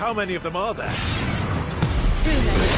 How many of them are there? Too many.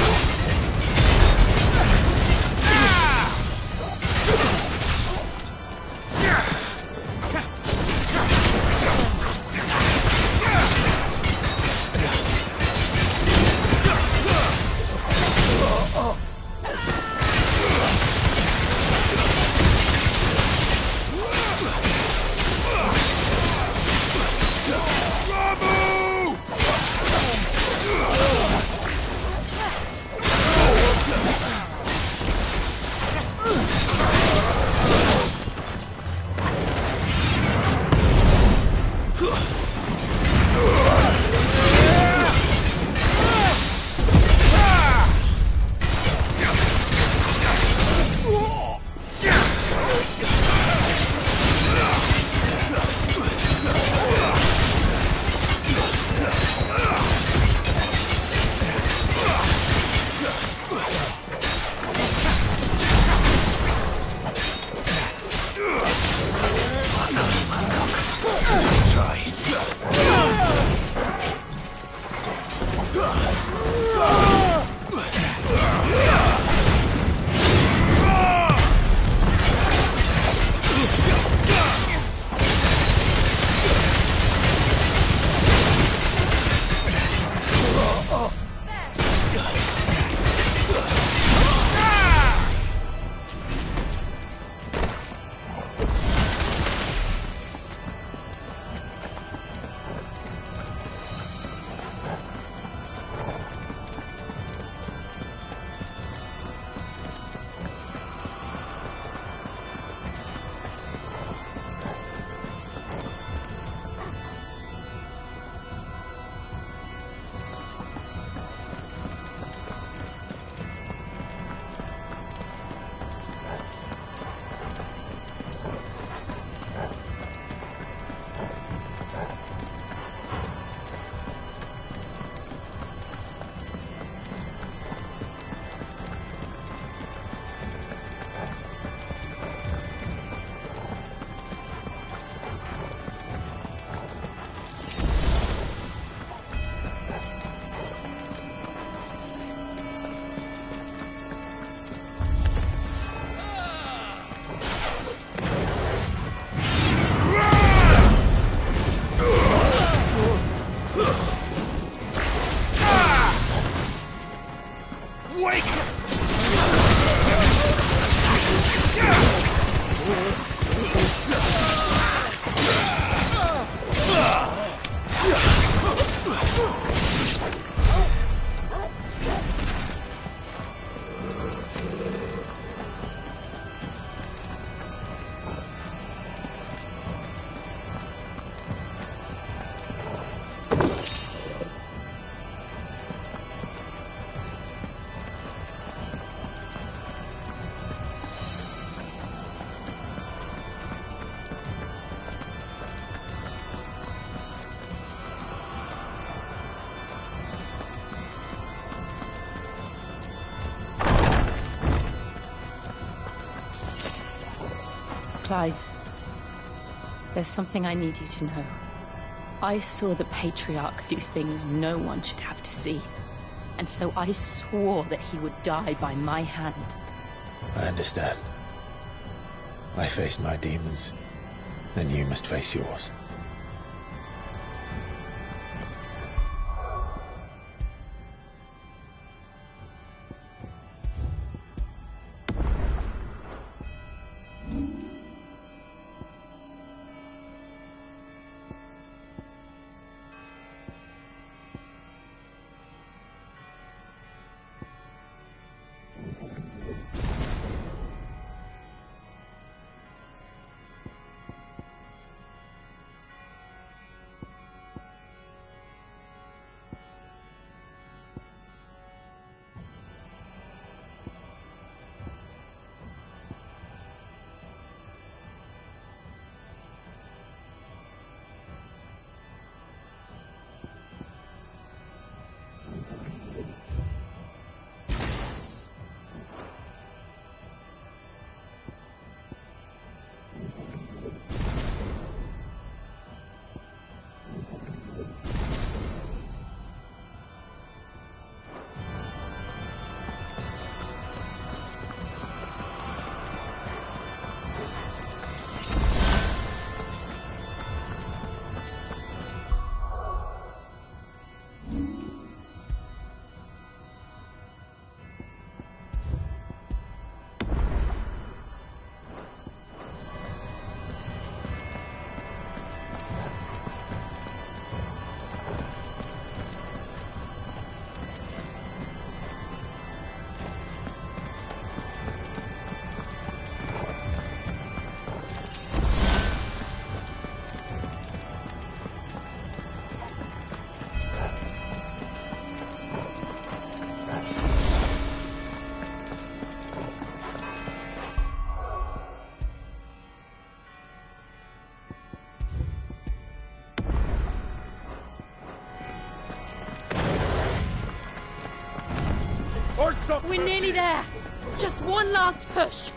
Clive, there's something I need you to know. I saw the Patriarch do things no one should have to see. And so I swore that he would die by my hand. I understand. I faced my demons, and you must face yours. We're nearly there. Just one last push.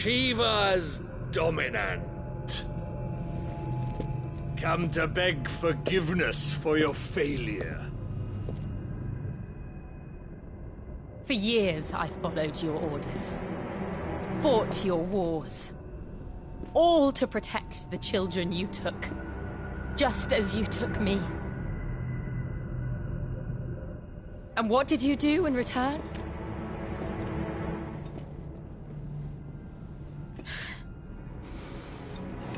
Shiva's dominant. Come to beg forgiveness for your failure. For years, I followed your orders. Fought your wars. All to protect the children you took. Just as you took me. And what did you do in return?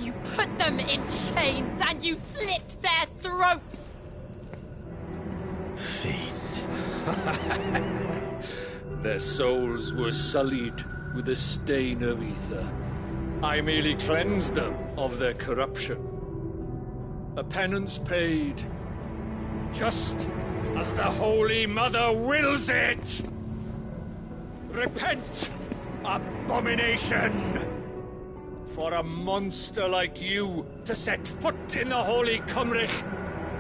You put them in chains and you slit their throats! Fiend. Their souls were sullied with a stain of ether. I merely cleansed them of their corruption. A penance paid, just as the Holy Mother wills it! Repent, abomination! For a monster like you to set foot in the Holy Cymric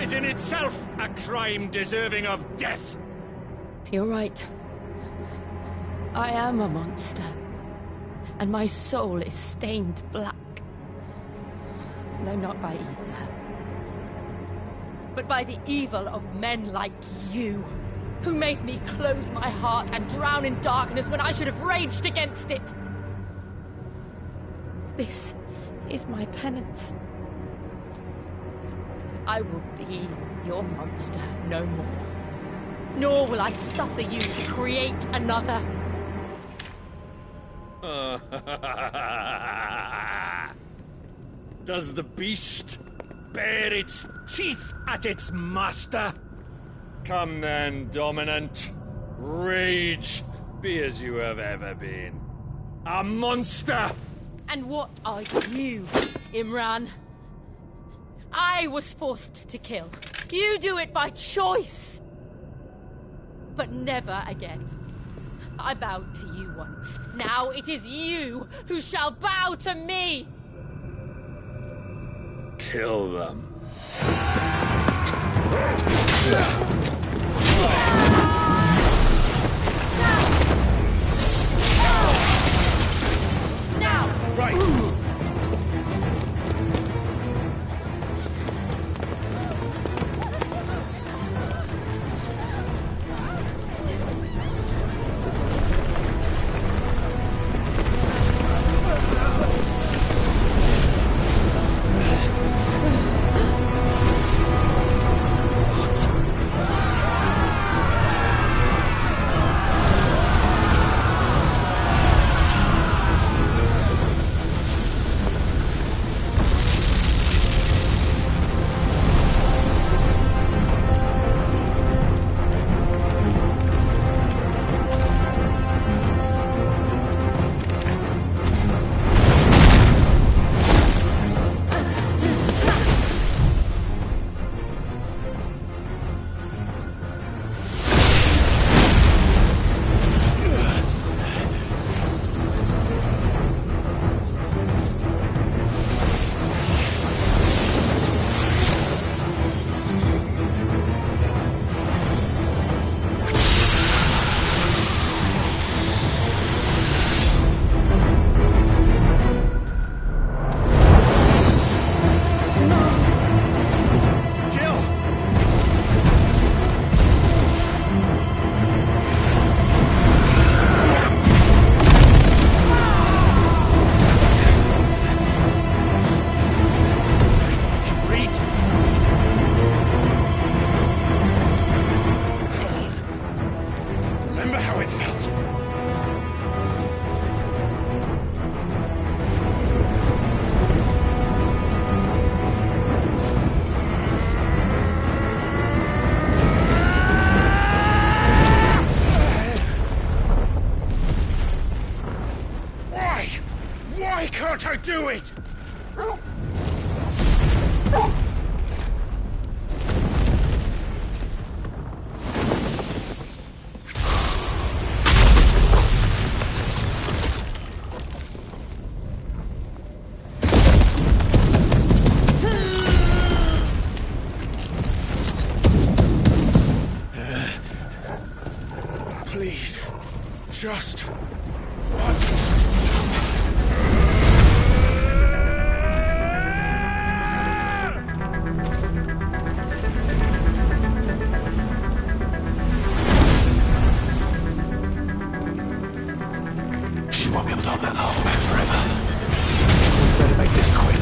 is in itself a crime deserving of death. You're right. I am a monster. And my soul is stained black. Though not by ether. But by the evil of men like you, who made me close my heart and drown in darkness when I should have raged against it. This is my penance. I will be your monster no more. Nor will I suffer you to create another. Does the beast bare its teeth at its master? Come then, Dominant. Rage, be as you have ever been. A monster! And what are you, Imran? I was forced to kill. You do it by choice. But never again. I bowed to you once. Now it is you who shall bow to me! Kill them. Now! Right! Can't I do it? Please, just once. She won't be able to hold that hole back forever. We better make this quick.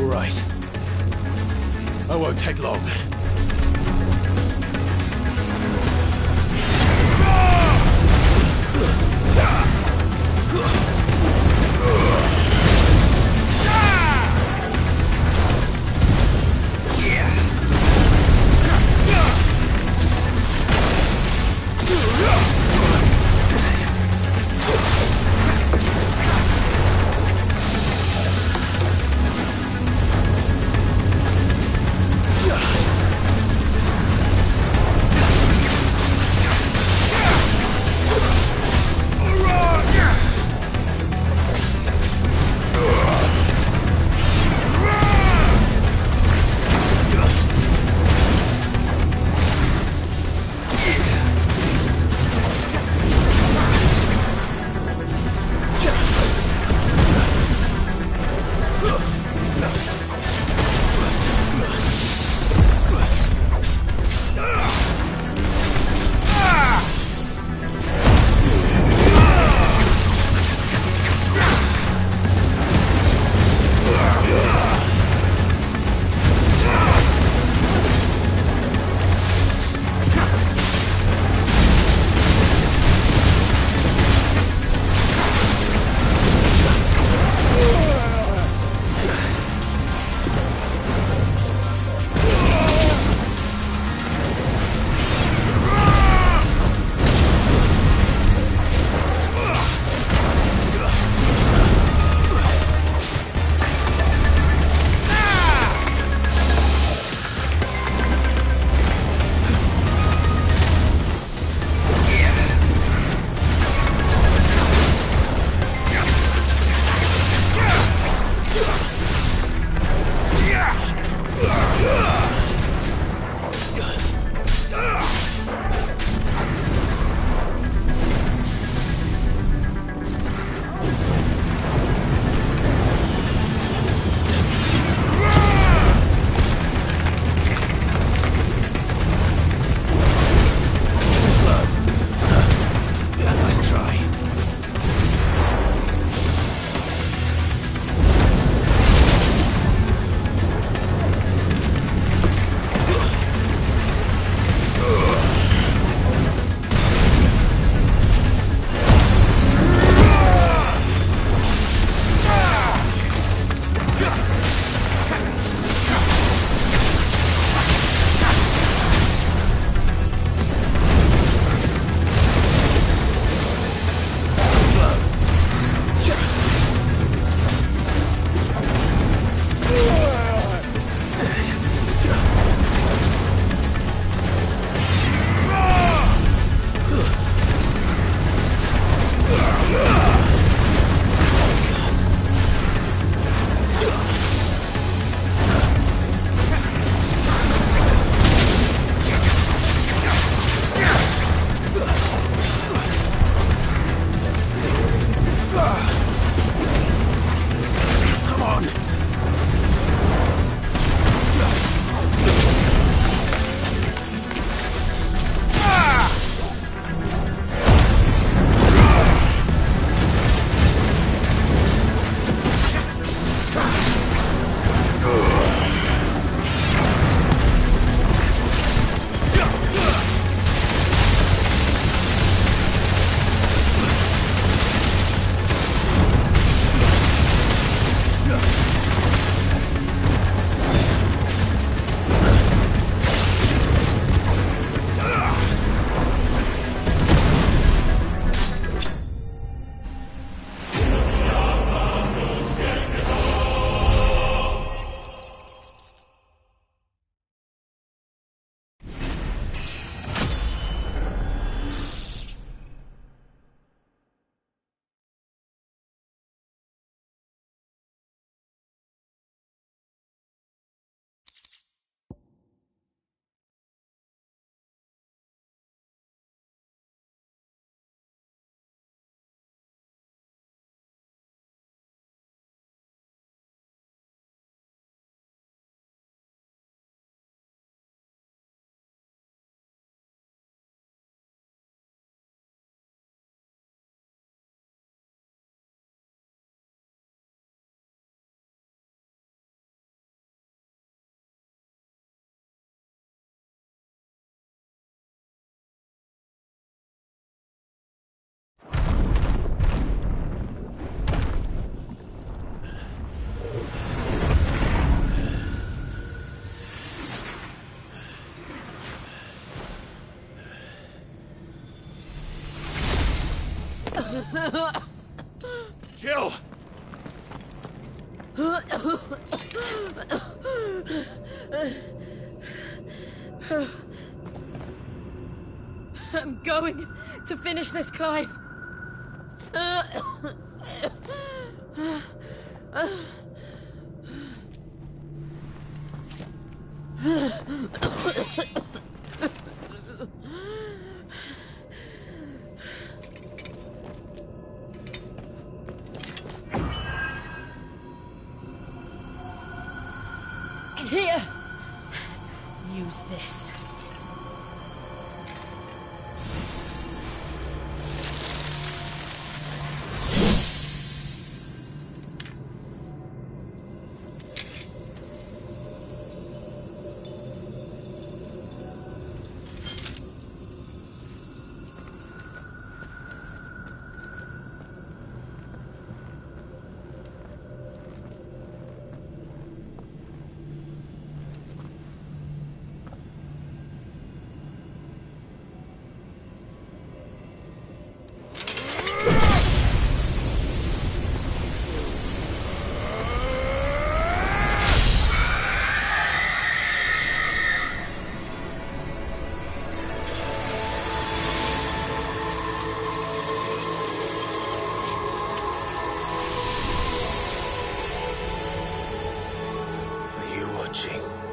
right. I won't take long. Jill! I'm going to finish this, Clive. Here! Use this.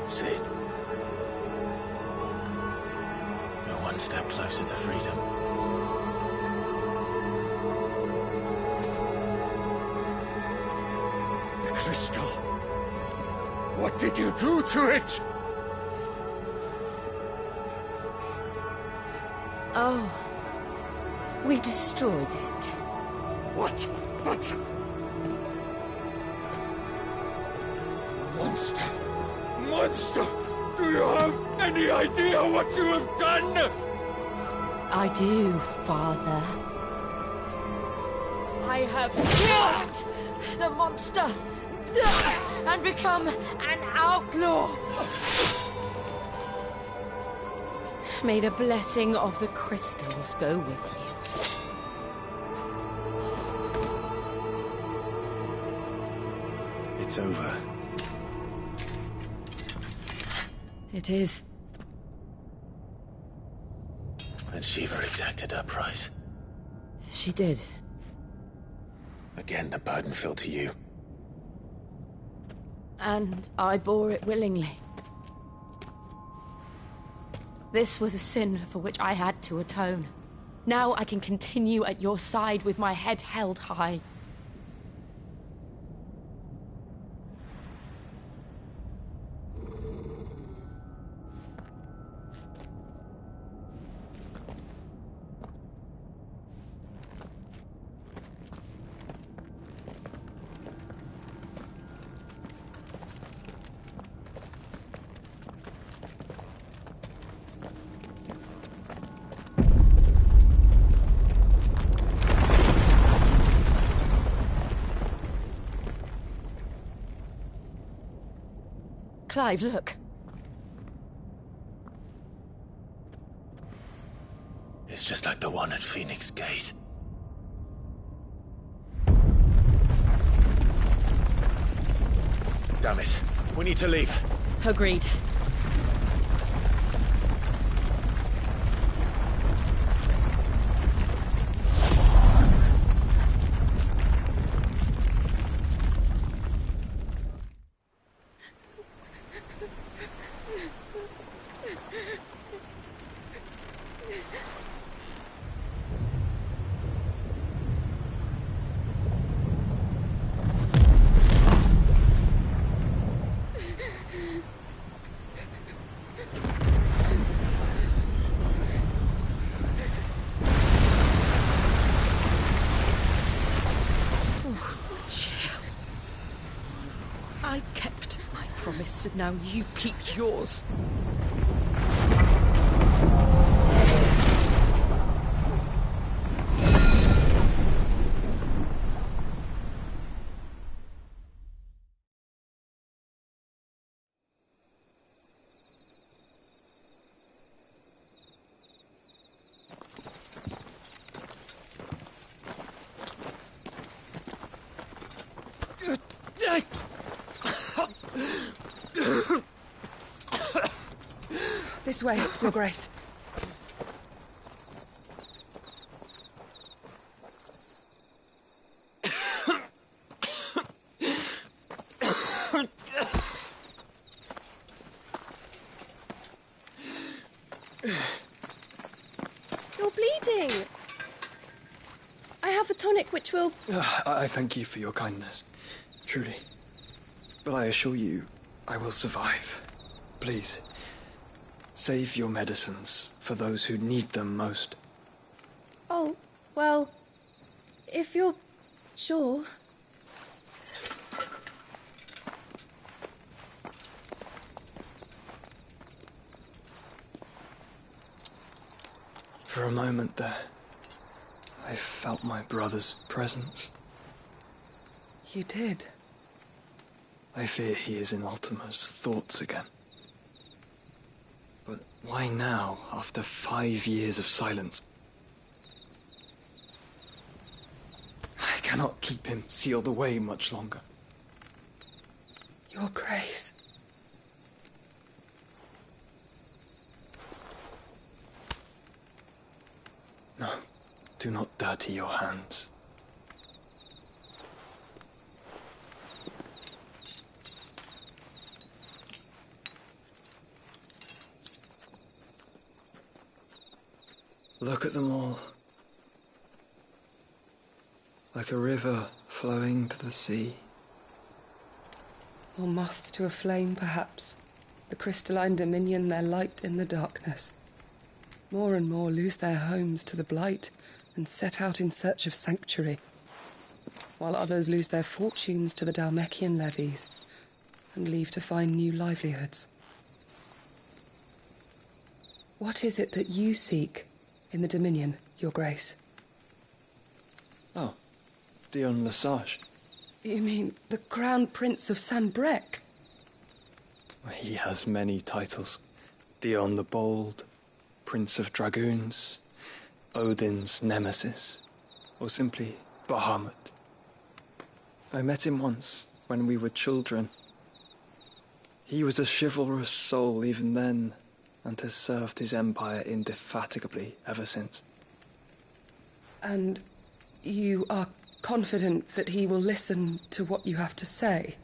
Sid. We're one step closer to freedom. The crystal. What did you do to it? Oh. We destroyed it. What? But... Monster! Monster! Do you have any idea what you have done? I do, Father. I have killed the monster and become an outlaw. May the blessing of the crystals go with you. It's over. It is. And Shiva exacted her price. She did. Again, the burden fell to you. And I bore it willingly. This was a sin for which I had to atone. Now I can continue at your side with my head held high. Clive, look. It's just like the one at Phoenix Gate. Damn it. We need to leave. Agreed. I kept my promise, and now you keep yours. This way, Your Grace. You're bleeding. I have a tonic which will... I thank you for your kindness, truly. But I assure you, I will survive. Please, save your medicines for those who need them most. Oh, well, if you're sure... For a moment there, I felt my brother's presence. You did? I fear he is in Ultima's thoughts again. But why now, after 5 years of silence? I cannot keep him sealed away much longer. Your Grace. No, do not dirty your hands. Look at them all. Like a river flowing to the sea. Or moths to a flame, perhaps. The crystalline dominion their light in the darkness. More and more lose their homes to the blight and set out in search of sanctuary, while others lose their fortunes to the Dhalmekian levies and leave to find new livelihoods. What is it that you seek in the Dominion, Your Grace? Oh, Dion Lesage. You mean the Crown Prince of Sanbrec? He has many titles. Dion the Bold, Prince of Dragoons, Odin's Nemesis, or simply Bahamut. I met him once, when we were children. He was a chivalrous soul even then, and has served his empire indefatigably ever since. And you are confident that he will listen to what you have to say?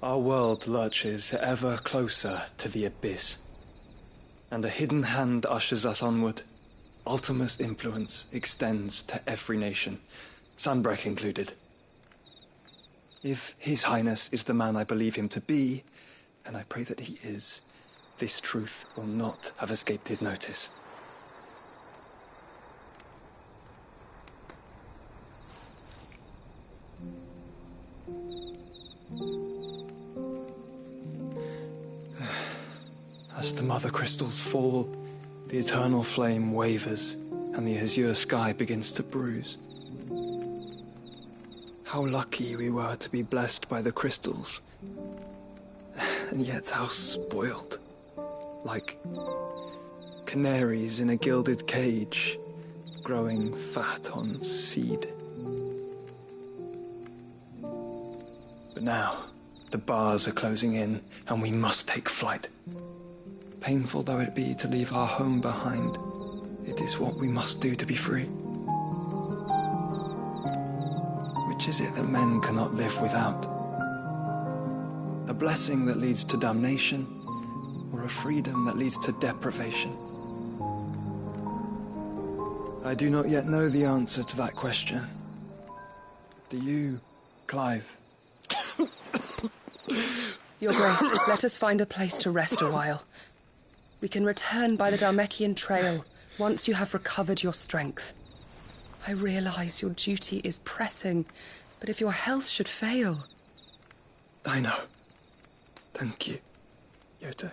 Our world lurches ever closer to the abyss, and a hidden hand ushers us onward. Ultima's influence extends to every nation, Sanbrec included. If His Highness is the man I believe him to be, and I pray that he is, this truth will not have escaped his notice. As the mother crystals fall, the eternal flame wavers, and the azure sky begins to bruise. How lucky we were to be blessed by the crystals, and yet how spoiled. Like canaries in a gilded cage, growing fat on seed. But now, the bars are closing in, and we must take flight. Painful though it be to leave our home behind, it is what we must do to be free. Which is it that men cannot live without? A blessing that leads to damnation, or a freedom that leads to deprivation? I do not yet know the answer to that question. Do you, Clive? Your Grace, let us find a place to rest a while. We can return by the Dhalmekian trail once you have recovered your strength. I realize your duty is pressing, but if your health should fail... I know. Thank you, Yote.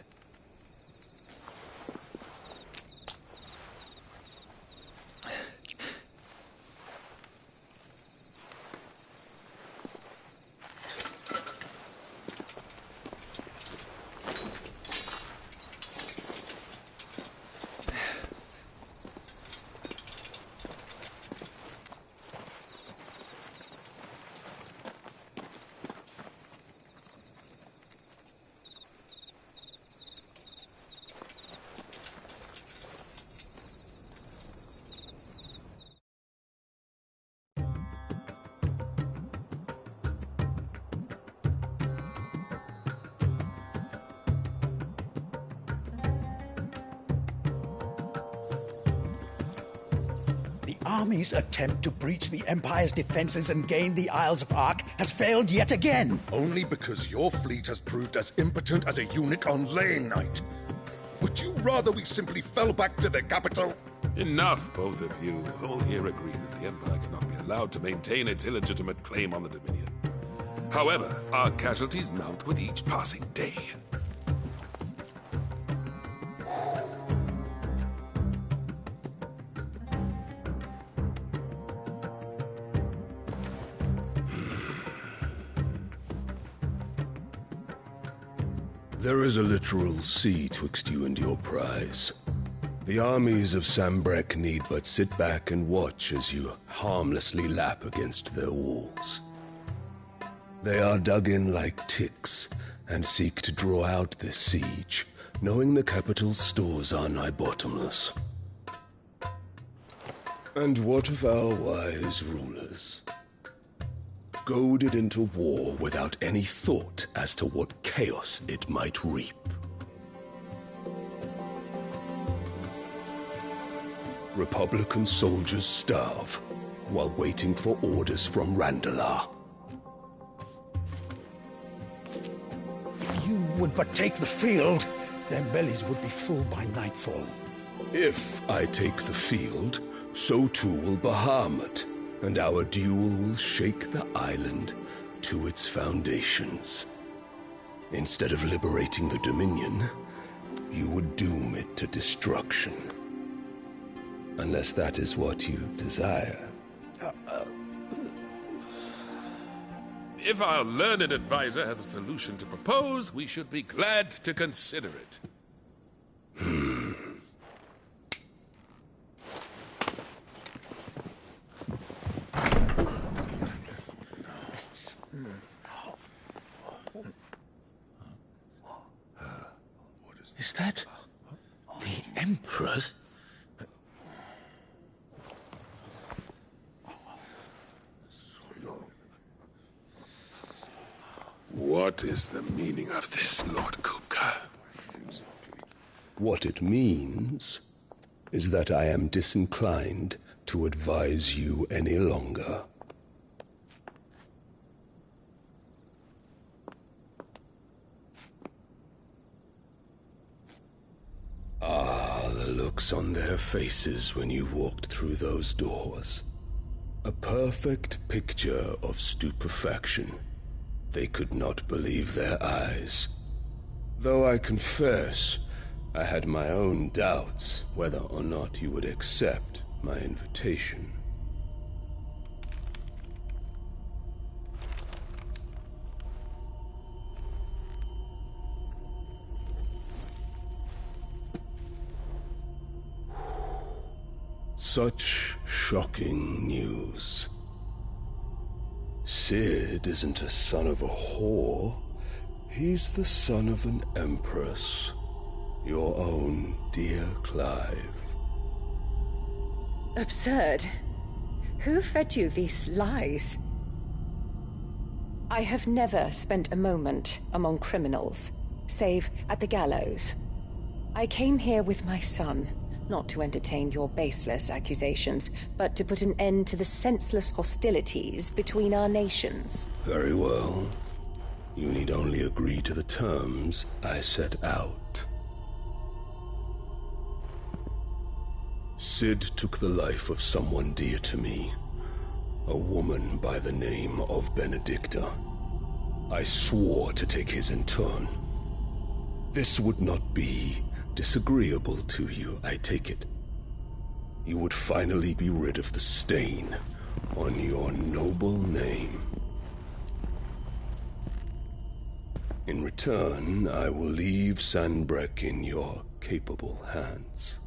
army's attempt to breach the Empire's defenses and gain the Isles of Ark has failed yet again. Only because your fleet has proved as impotent as a eunuch on Lane Night. Would you rather we simply fell back to the capital? Enough, both of you. All here agree that the Empire cannot be allowed to maintain its illegitimate claim on the Dominion. However, our casualties mount with each passing day. There is a literal sea twixt you and your prize. The armies of Sambrek need but sit back and watch as you harmlessly lap against their walls. They are dug in like ticks and seek to draw out this siege, knowing the capital's stores are nigh bottomless. And what of our wise rulers? Goaded into war without any thought as to what chaos it might reap. Republican soldiers starve while waiting for orders from Randalar. If you would but take the field, their bellies would be full by nightfall. If I take the field, so too will Bahamut, and our duel will shake the island to its foundations. Instead of liberating the Dominion, you would doom it to destruction. Unless that is what you desire. If our learned advisor has a solution to propose, we should be glad to consider it. Is that the Emperor's? What is the meaning of this, Lord Kupka? What it means is that I am disinclined to advise you any longer. Ah, the looks on their faces when you walked through those doors. A perfect picture of stupefaction. They could not believe their eyes. Though I confess, I had my own doubts whether or not you would accept my invitation. Such shocking news. Sid isn't a son of a whore. He's the son of an empress. Your own dear Clive. Absurd. Who fed you these lies? I have never spent a moment among criminals, save at the gallows. I came here with my son, not to entertain your baseless accusations, but to put an end to the senseless hostilities between our nations. Very well. You need only agree to the terms I set out. Sid took the life of someone dear to me, a woman by the name of Benedicta. I swore to take his in turn. This would not be disagreeable to you, I take it. You would finally be rid of the stain on your noble name. In return, I will leave Sanbrek in your capable hands.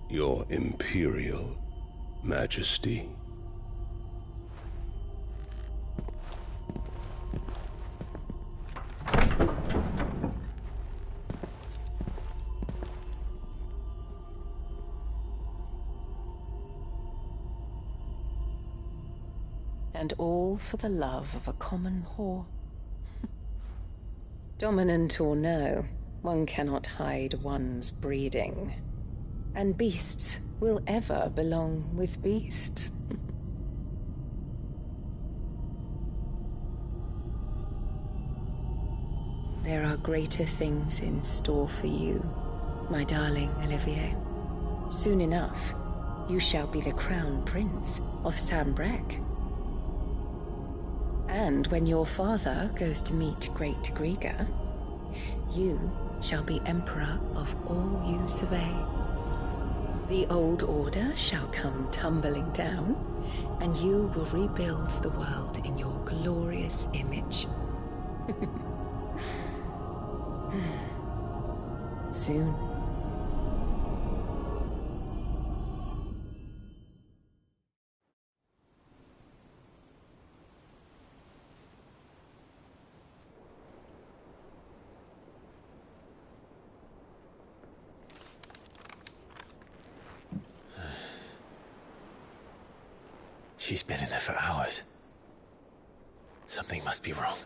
Your Imperial Majesty. And all for the love of a common whore. Dominant or no, one cannot hide one's breeding. And beasts will ever belong with beasts. There are greater things in store for you, my darling Olivier. Soon enough, you shall be the crown prince of Sambrec. And when your father goes to meet Great Griga, you shall be emperor of all you survey. The old order shall come tumbling down, and you will rebuild the world in your glorious image. Soon. She's been in there for hours. Something must be wrong.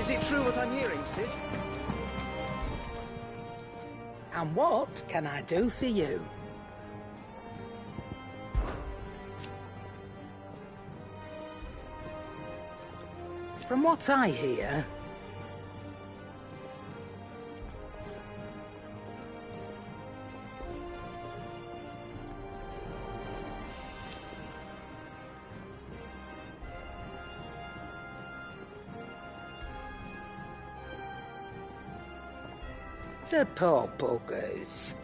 Is it true what I'm hearing, Sid? And what can I do for you? From what I hear, the poor buggers.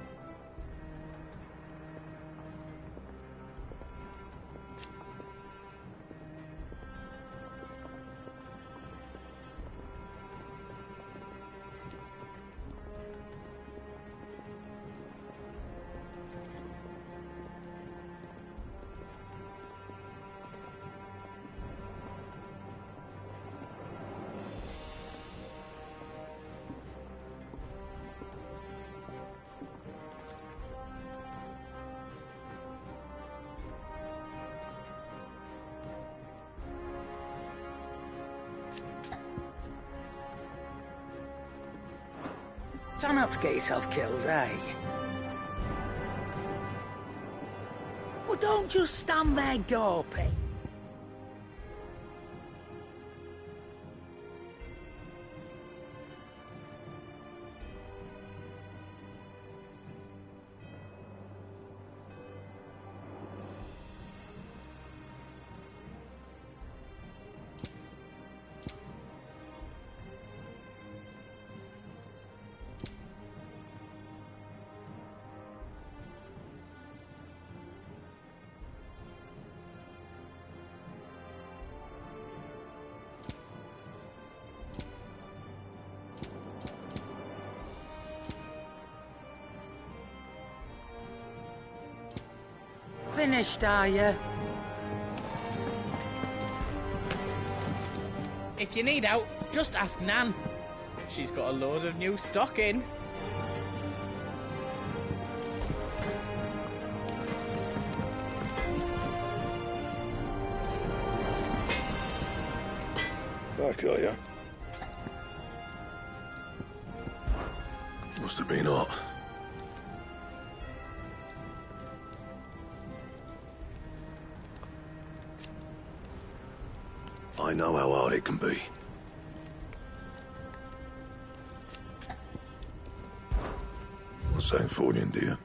Try not to get yourself killed, eh? Well, don't just stand there gawping. Finished, are you? If you need out, just ask Nan. She's got a load of new stock in. Back, are ya? Must have been hot. I know how hard it can be. What's that for you, dear?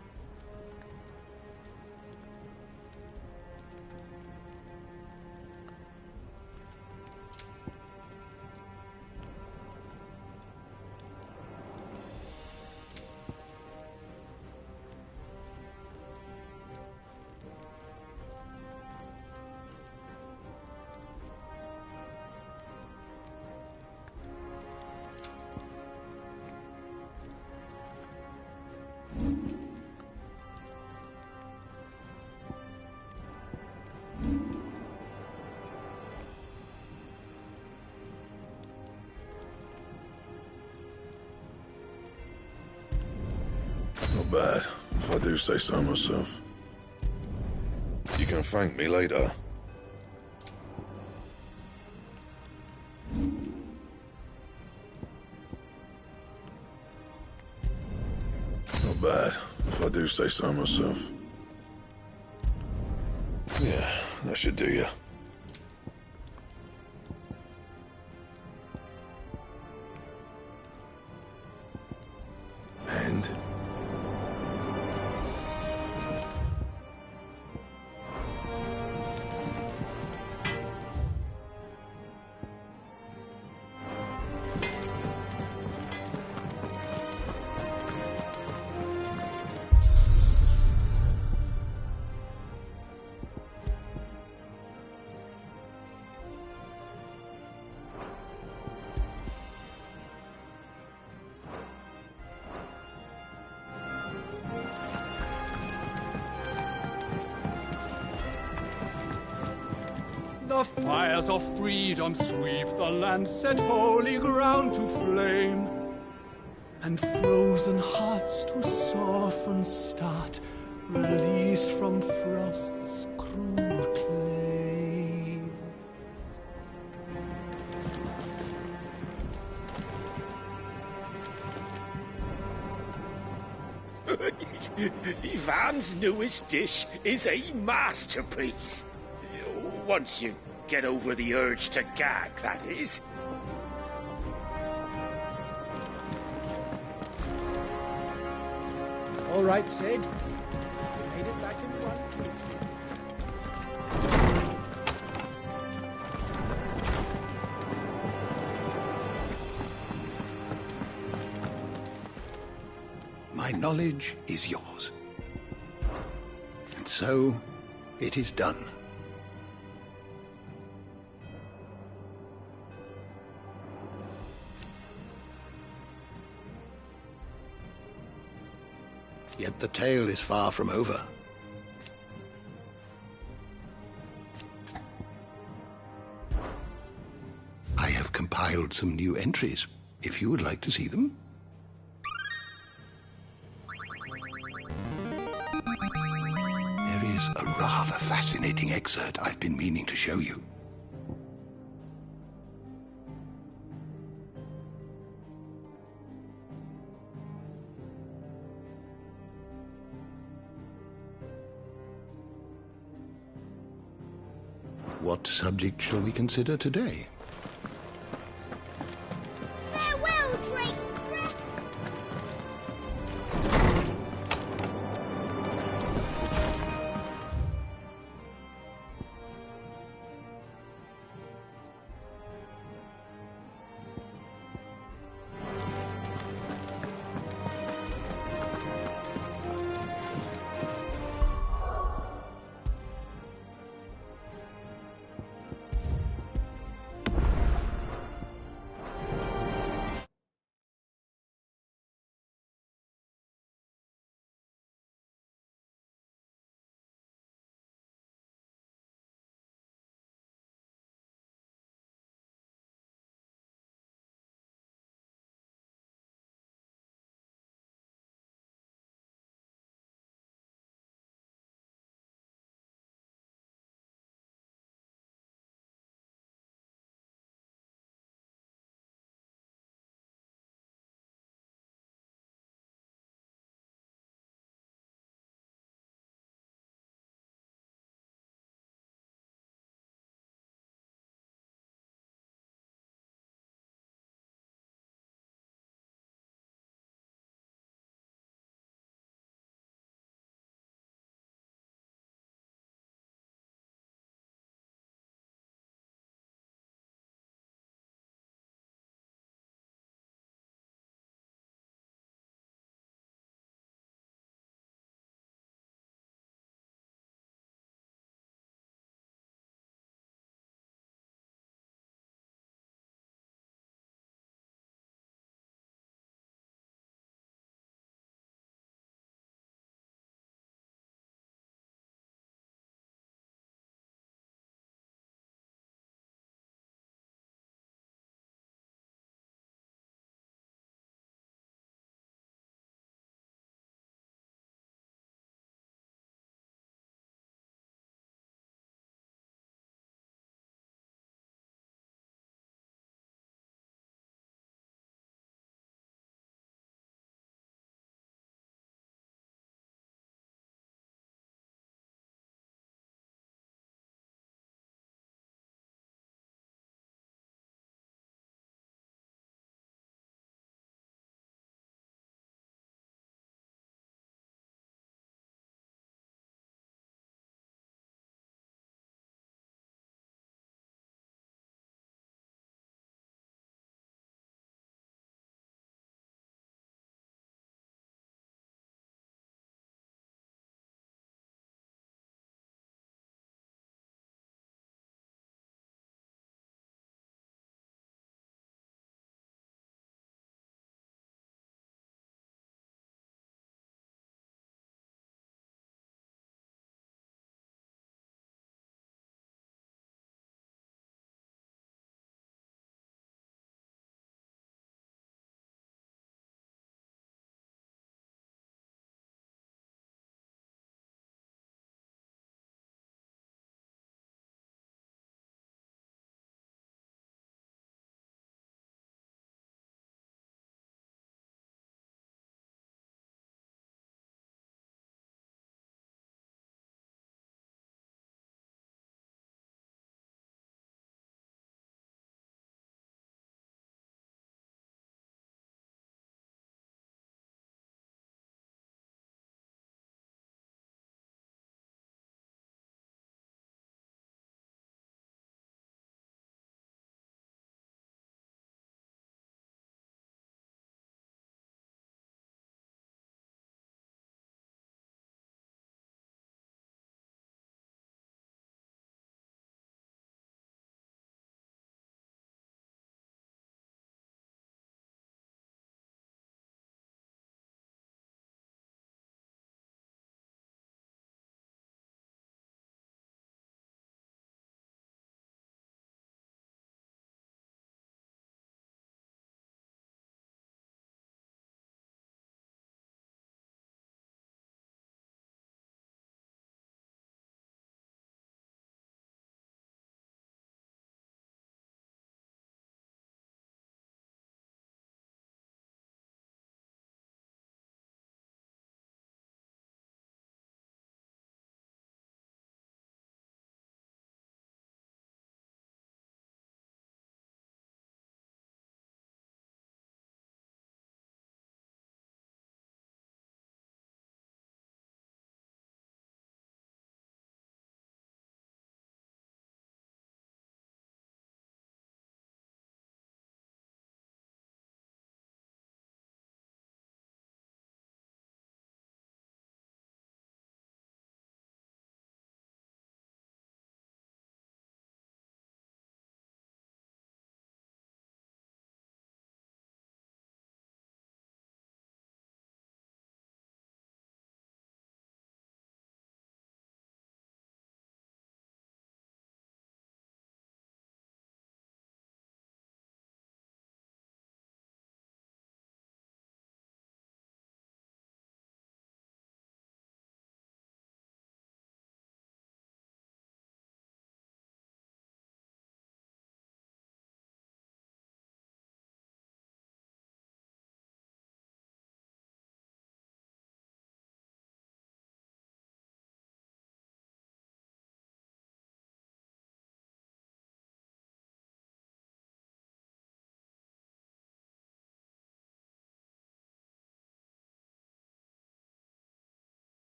Not bad, if I do say so myself. You can thank me later. Not bad, if I do say so myself. Yeah, that should do you. And? The fires of freedom sweep the land, set holy ground to flame, and frozen hearts to soften start, released from frost's cruel clay. Ivan's newest dish is a masterpiece. Once you get over the urge to gag, that is. All right, Sid. You made it back in one piece. My knowledge is yours. And so, it is done. Yet the tale is far from over. I have compiled some new entries, if you would like to see them. There is a rather fascinating excerpt I've been meaning to show you. What subject shall we consider today? Farewell, Drake's breath!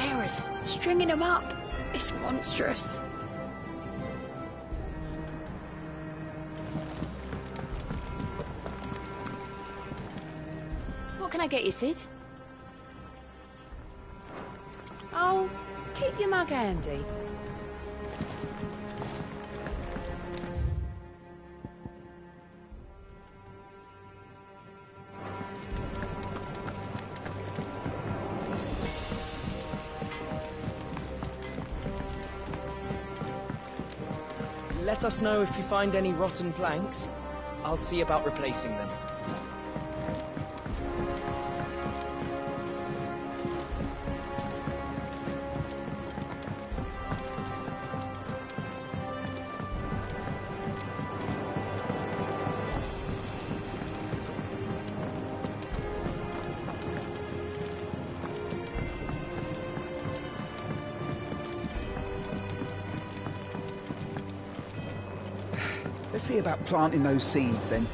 bearers, stringing them up. It's monstrous. What can I get you, Sid? Oh, keep your mug handy. Let us know if you find any rotten planks. I'll see about replacing them. Let's see about planting those seeds, then.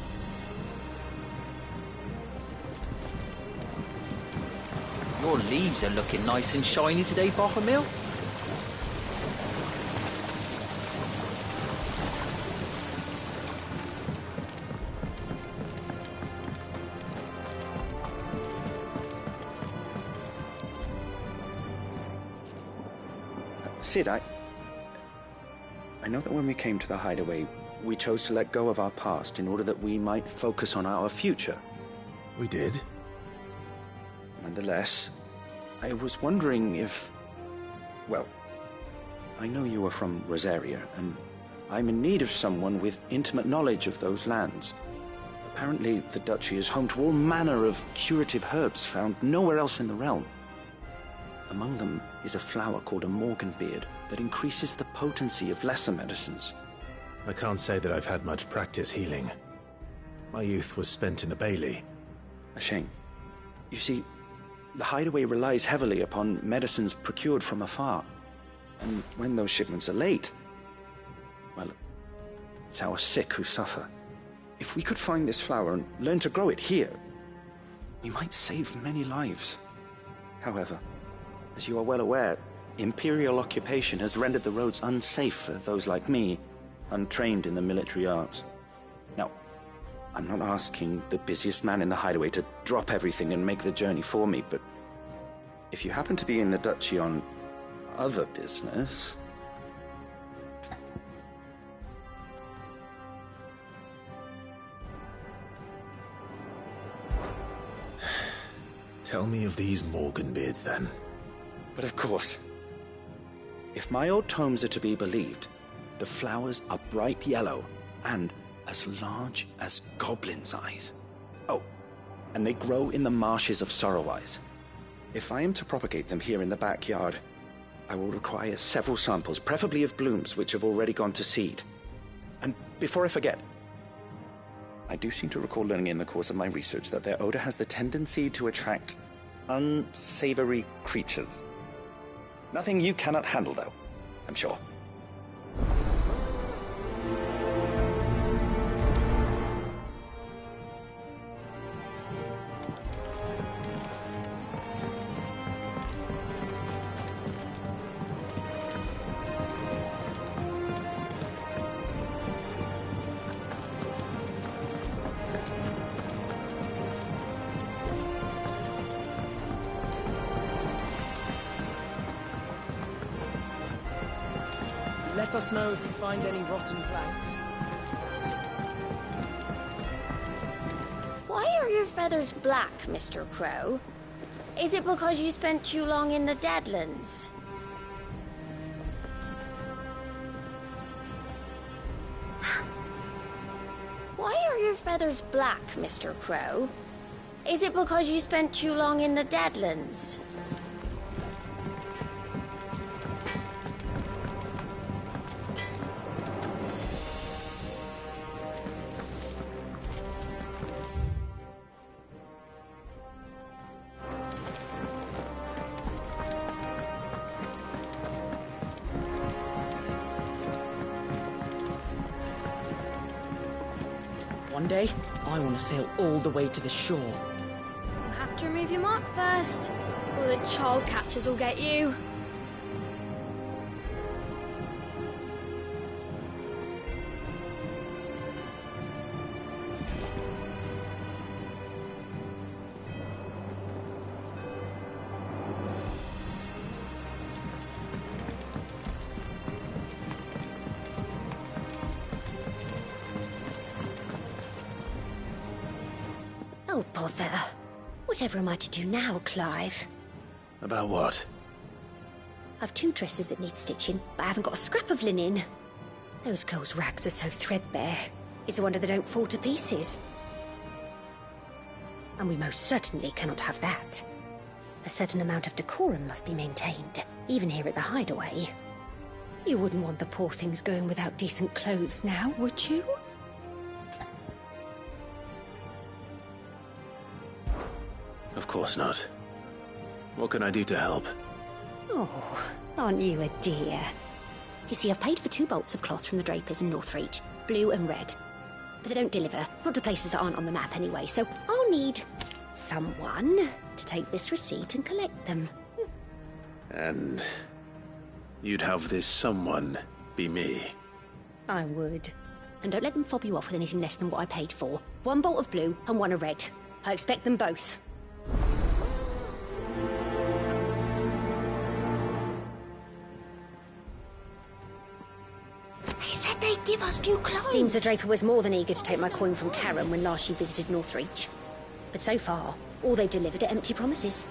Your leaves are looking nice and shiny today, Bohemil. Sid, I know that when we came to the hideaway, we chose to let go of our past in order that we might focus on our future. We did. Nonetheless, I was wondering if... Well, I know you are from Rosaria, and I'm in need of someone with intimate knowledge of those lands. Apparently, the Duchy is home to all manner of curative herbs found nowhere else in the realm. Among them is a flower called a morganbeard that increases the potency of lesser medicines. I can't say that I've had much practice healing. My youth was spent in the Bailey. A shame. You see, the hideaway relies heavily upon medicines procured from afar. And when those shipments are late, well, it's our sick who suffer. If we could find this flower and learn to grow it here, we might save many lives. However, as you are well aware, Imperial occupation has rendered the roads unsafe for those like me, untrained in the military arts. Now, I'm not asking the busiest man in the hideaway to drop everything and make the journey for me, but if you happen to be in the Duchy on other business... Tell me of these morganbeards, then. But of course. If my old tomes are to be believed, the flowers are bright yellow and as large as goblins' eyes. Oh, and they grow in the marshes of Sorrowise. If I am to propagate them here in the backyard, I will require several samples, preferably of blooms which have already gone to seed. And before I forget, I do seem to recall learning in the course of my research that their odor has the tendency to attract unsavory creatures. Nothing you cannot handle, though, I'm sure. Let us know if you find any rotten planks. Why are your feathers black, Mr. Crow? Is it because you spent too long in the Deadlands? Why are your feathers black, Mr. Crow? Is it because you spent too long in the Deadlands? One day, I want to sail all the way to the shore. You have to remove your mark first. Or the child catchers will get you. Oh, bother. Whatever am I to do now, Clive? About what? I've 2 dresses that need stitching, but I haven't got a scrap of linen. Those girls' rags are so threadbare. It's a wonder they don't fall to pieces. And we most certainly cannot have that. A certain amount of decorum must be maintained, even here at the Hideaway. You wouldn't want the poor things going without decent clothes now, would you? Of course not. What can I do to help? Oh, aren't you a dear? You see, I've paid for 2 bolts of cloth from the drapers in Northreach, blue and red. But they don't deliver, not to places that aren't on the map anyway, so I'll need someone to take this receipt and collect them. And you'd have this someone be me? I would. And don't let them fob you off with anything less than what I paid for. 1 bolt of blue and 1 of red. I expect them both. They said they'd give us new clothes. Seems the Draper was more than eager to take my coin from Karen when last she visited Northreach. But so far, all they've delivered are empty promises.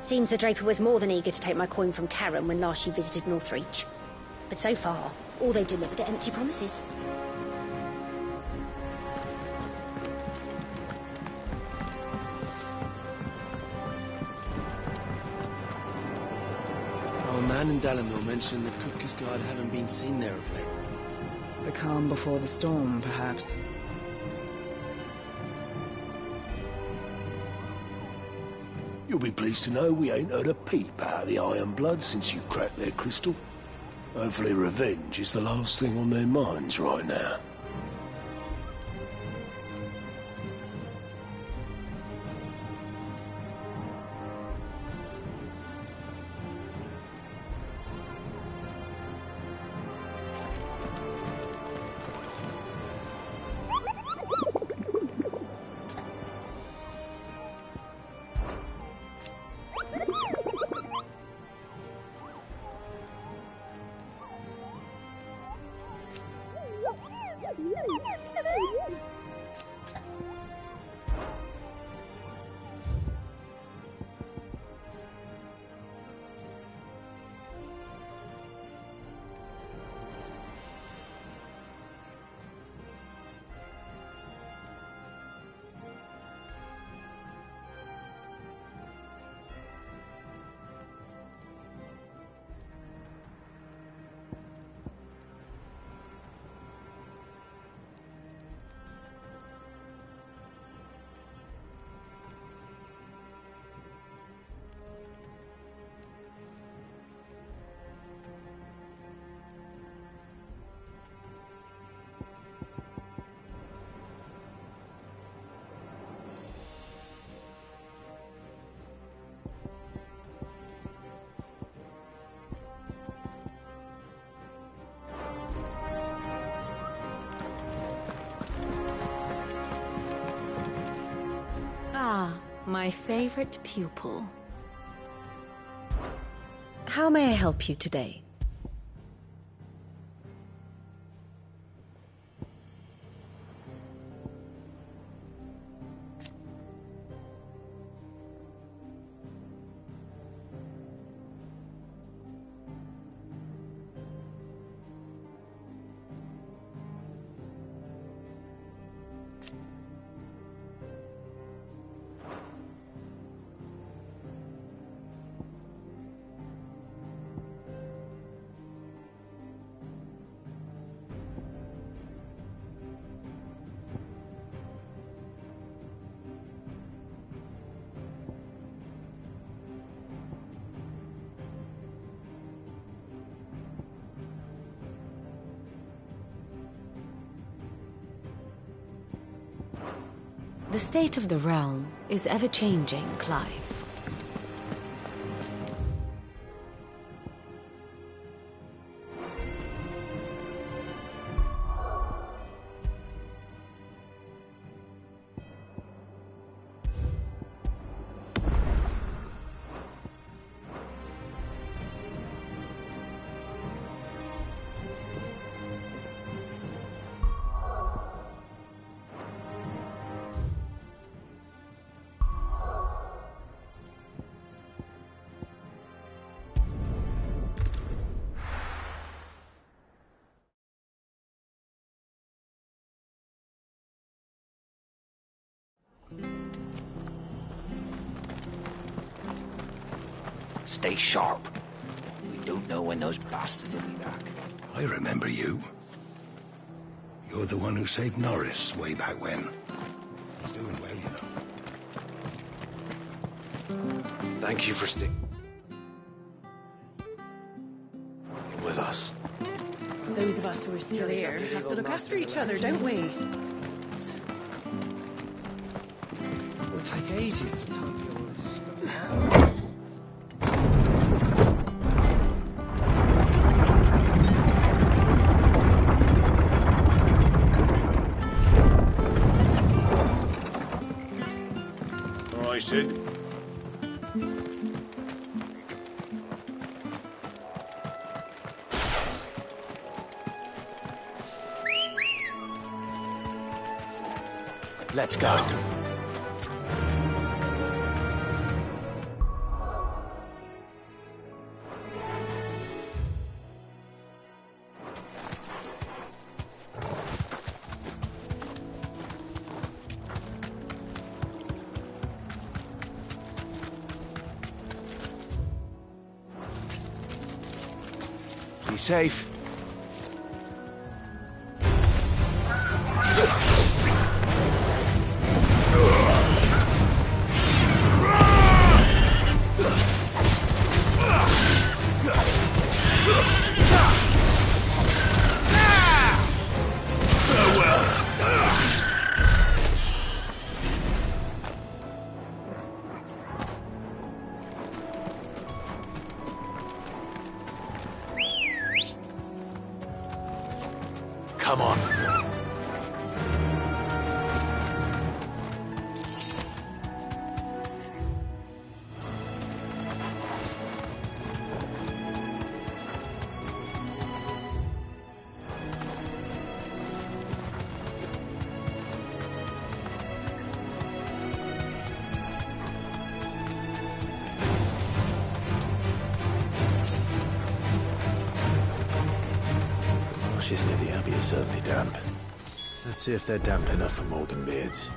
Seems the Draper was more than eager to take my coin from Karen when last she visited Northreach. But so far, all they've delivered are empty promises. Our man in Dalamil mentioned that Kupka's guard haven't been seen there of late. The calm before the storm, perhaps. You'll be pleased to know we ain't heard a peep out of the Iron Blood since you cracked their crystal. Hopefully revenge is the last thing on their minds right now. Ah, my favorite pupil. How may I help you today? The state of the realm is ever-changing, Clive. Stay sharp. We don't know when those bastards will be back. I remember you. You're the one who saved Norris way back when. He's doing well, you know. Thank you for sticking with us. Those of us who are still here have to look after each other, don't we? It'll take ages to tidy all this stuff. All right, Sid. Let's go. Be safe. Come on. Marshes near the Abbey are certainly damp. Let's see if they're damp enough for Morgan beards.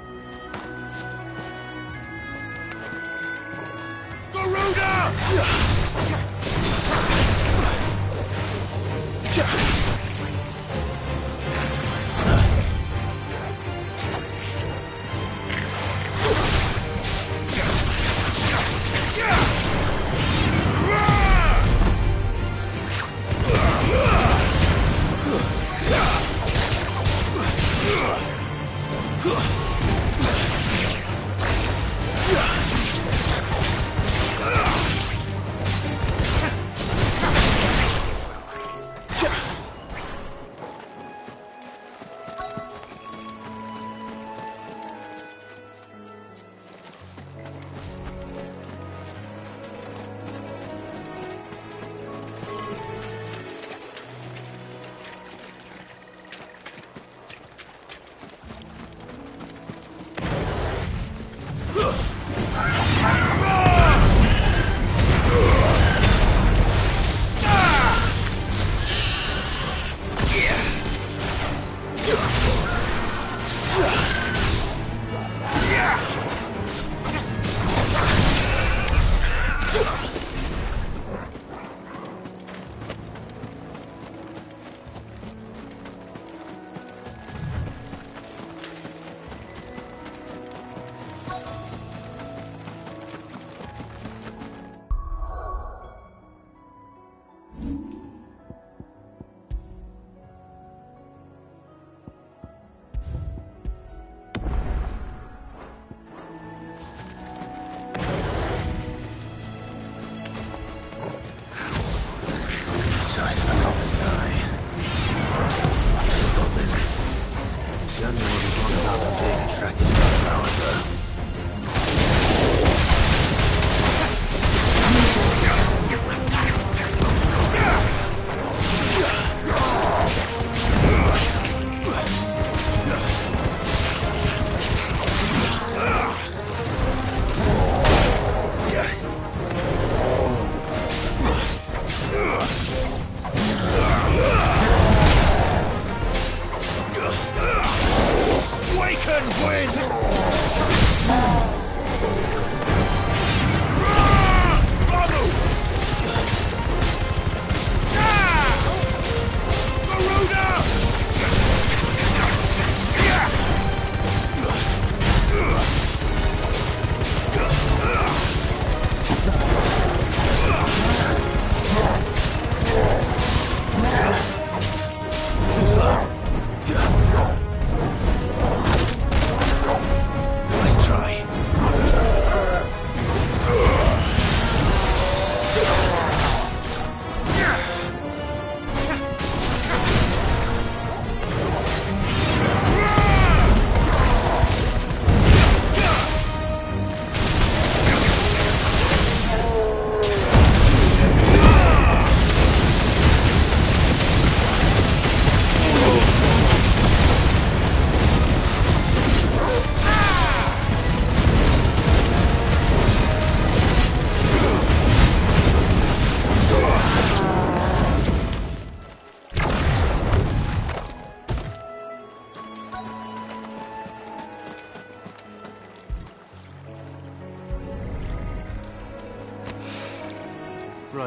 Wake and win!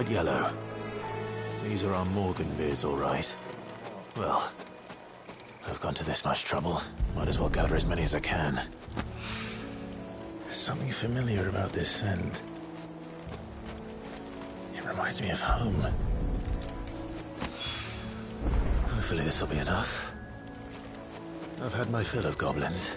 bright yellow. These are our Morgan beards, all right. Well, I've gone to this much trouble. Might as well gather as many as I can. There's something familiar about this scent. It reminds me of home. Hopefully this will be enough. I've had my fill of goblins.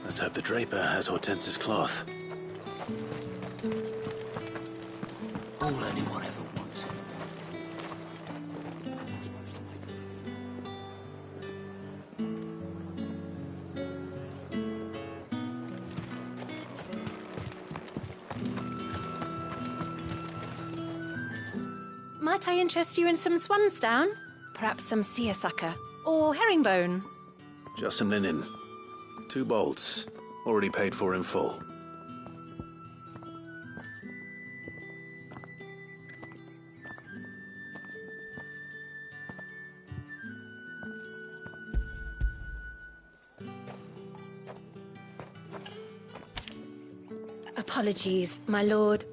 Let's hope the Draper has Hortense's cloth. All anyone ever wants. Might I interest you in some swansdown? Perhaps some seersucker or herringbone? Just some linen. 2 bolts. Already paid for in full. Apologies, my lord,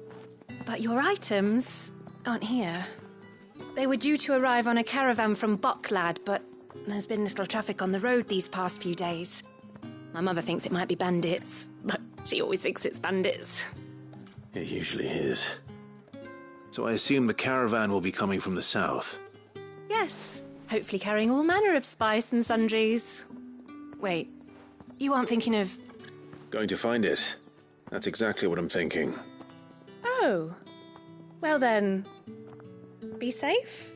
but your items aren't here. They were due to arrive on a caravan from Bucklad, but there's been little traffic on the road these past few days. My mother thinks it might be bandits, but she always thinks it's bandits. It usually is. So I assume the caravan will be coming from the south. Yes, hopefully carrying all manner of spice and sundries. Wait, you aren't thinking of... Going to find it. That's exactly what I'm thinking. Oh. Well then, be safe.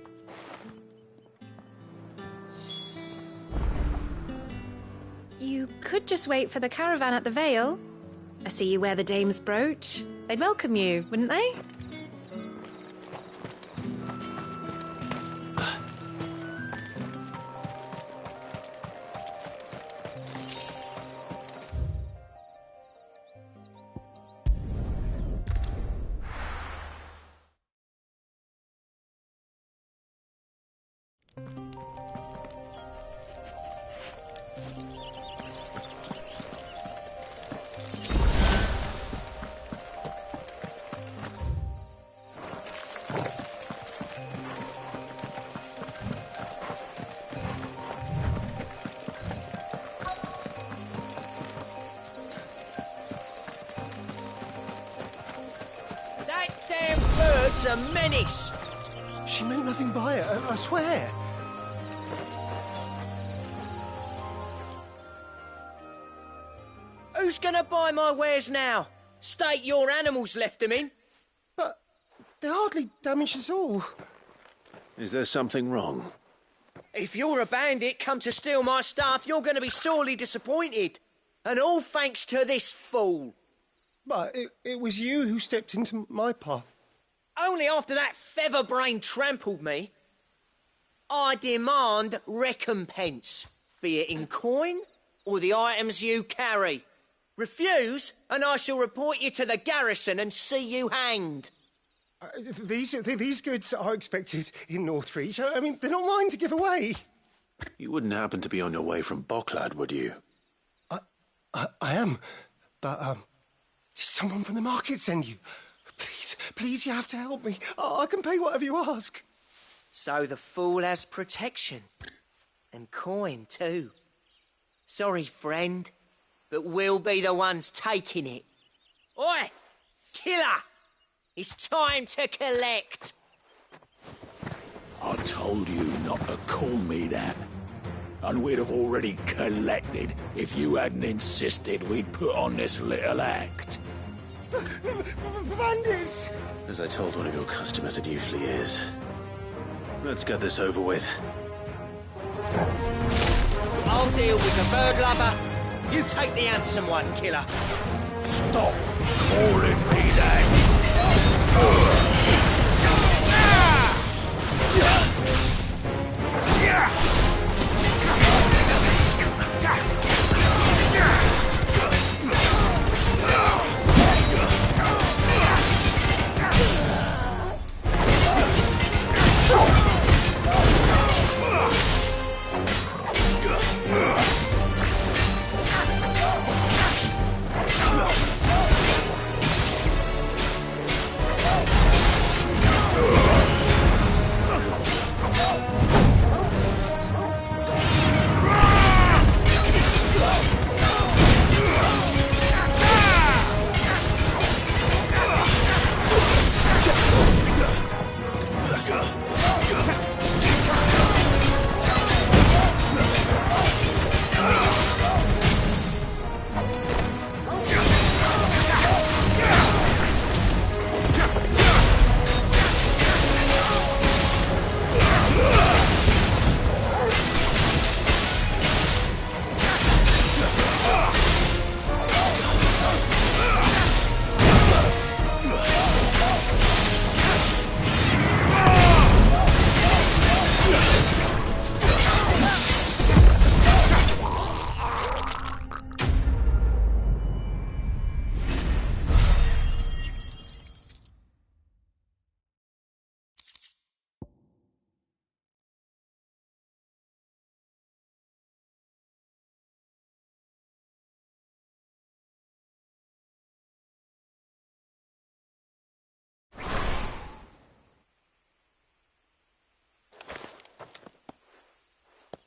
You could just wait for the caravan at the Vale. I see you wear the dame's brooch. They'd welcome you, wouldn't they? A menace! She meant nothing by it, I swear. Who's gonna buy my wares now? State your animals left them in. But they hardly damaged us all. Is there something wrong? If you're a bandit come to steal my stuff, you're gonna be sorely disappointed. And all thanks to this fool. But it was you who stepped into my path. Only after that feather-brain trampled me. I demand recompense, be it in coin or the items you carry. Refuse, and I shall report you to the garrison and see you hanged. These goods are expected in Northreach. I mean, they're not mine to give away. You wouldn't happen to be on your way from Bocklad, would you? I am, but did someone from the market send you? Please, you have to help me. I can pay whatever you ask. So the fool has protection. And coin, too. Sorry, friend, but we'll be the ones taking it. Oi! Killer! It's time to collect! I told you not to call me that. And we'd have already collected if you hadn't insisted we'd put on this little act. Bandits! As I told one of your customers, it usually is. Let's get this over with. I'll deal with the bird lover. You take the handsome one, killer. Stop calling me that!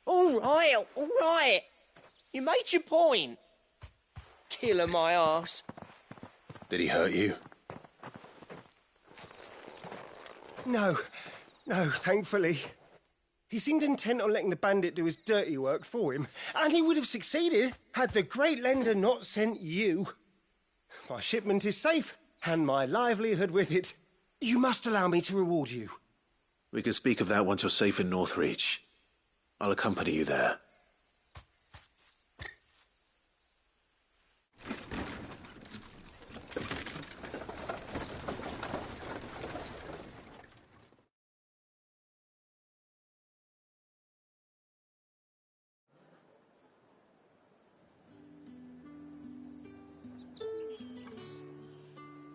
All right. You made your point. Killer my arse. Did he hurt you? No, thankfully. He seemed intent on letting the bandit do his dirty work for him, and he would have succeeded had the great lender not sent you. My shipment is safe, and my livelihood with it. You must allow me to reward you. We can speak of that once you're safe in Northreach. I'll accompany you there.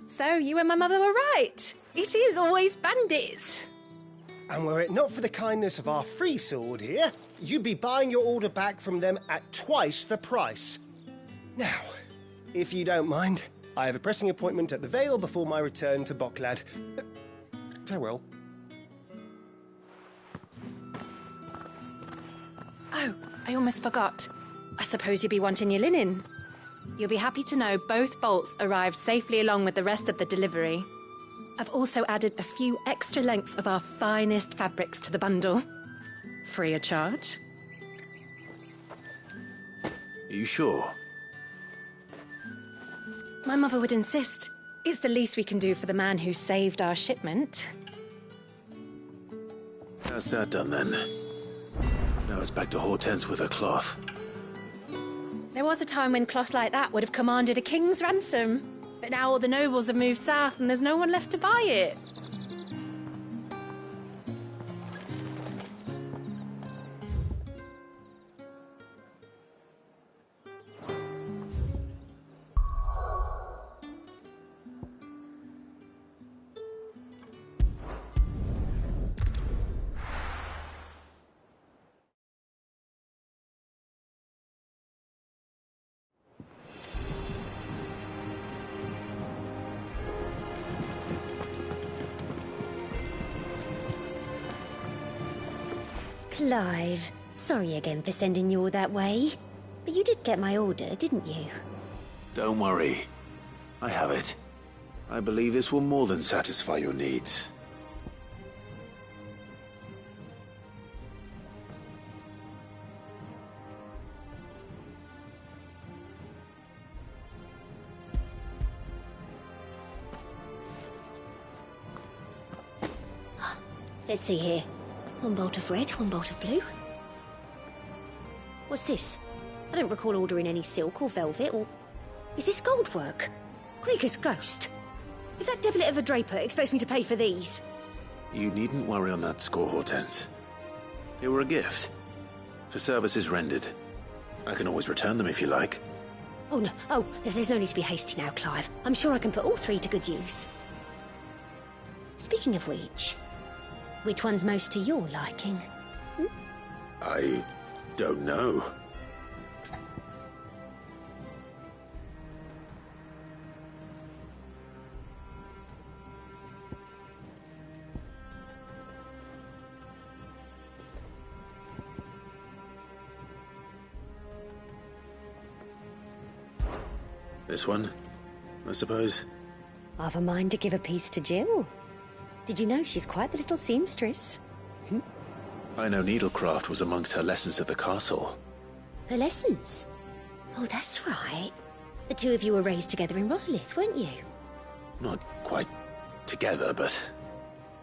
So, you and my mother were right. It is always bandits. And were it not for the kindness of our free sword here, you'd be buying your order back from them at twice the price. Now, if you don't mind, I have a pressing appointment at the Vale before my return to Bocklad. Farewell. Oh, I almost forgot. I suppose you'll be wanting your linen. You'll be happy to know both bolts arrived safely along with the rest of the delivery. I've also added a few extra lengths of our finest fabrics to the bundle. Free of charge. Are you sure? My mother would insist. It's the least we can do for the man who saved our shipment. How's that done, then? Now it's back to Hortense with her cloth. There was a time when cloth like that would have commanded a king's ransom. But now all the nobles have moved south and there's no one left to buy it. Clive, sorry again for sending you all that way. But you did get my order, didn't you? Don't worry. I have it. I believe this will more than satisfy your needs. Let's see here. One bolt of red, one bolt of blue. What's this? I don't recall ordering any silk or velvet or... Is this gold work? Krieger's ghost. If that devilet of a draper expects me to pay for these... You needn't worry on that score, Hortense. They were a gift. For services rendered. I can always return them if you like. Oh, no. Oh, there's no need to be hasty now, Clive. I'm sure I can put all three to good use. Speaking of which one's most to your liking? I don't know. This one, I suppose? I've a mind to give a piece to Jill. Did you know she's quite the little seamstress? I know needlecraft was amongst her lessons at the castle. Her lessons? Oh, that's right. The two of you were raised together in Rosalith, weren't you? Not quite together, but...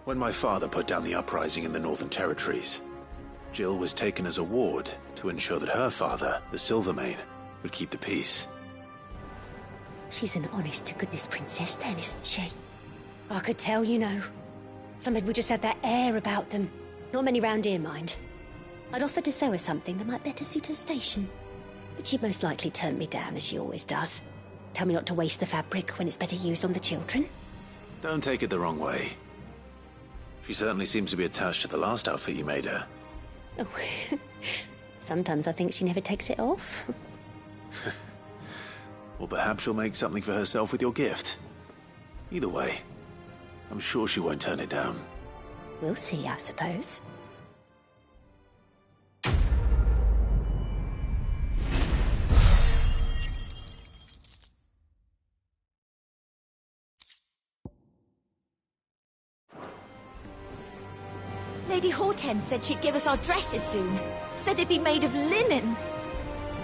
When my father put down the uprising in the Northern Territories, Jill was taken as a ward to ensure that her father, the Silvermane, would keep the peace. She's an honest-to-goodness princess then, isn't she? I could tell, you know. Some people just have that air about them. Not many round here, mind. I'd offered to sew her something that might better suit her station. But she'd most likely turn me down, as she always does. Tell me not to waste the fabric when it's better used on the children. Don't take it the wrong way. She certainly seems to be attached to the last outfit you made her. Oh, sometimes I think she never takes it off. Or perhaps she'll make something for herself with your gift. Either way, I'm sure she won't turn it down. We'll see, I suppose. Lady Hortense said she'd give us our dresses soon. Said they'd be made of linen.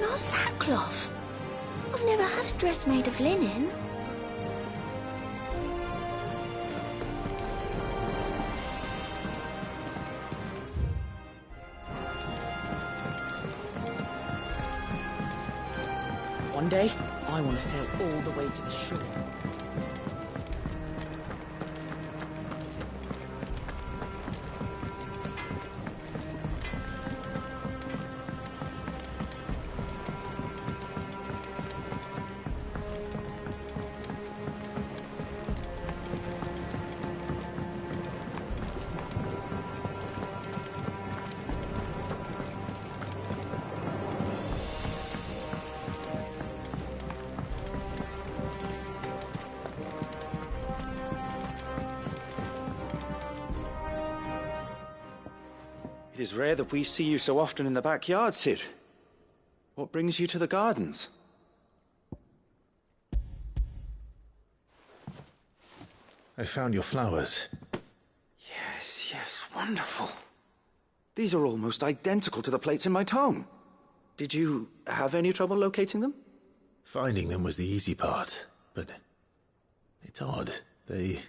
Not sackcloth. I've never had a dress made of linen. One day, I want to sail all the way to the shore. It is rare that we see you so often in the backyard, Cid. What brings you to the gardens? I found your flowers. Yes, wonderful. These are almost identical to the plates in my tome. Did you have any trouble locating them? Finding them was the easy part, but it's odd. They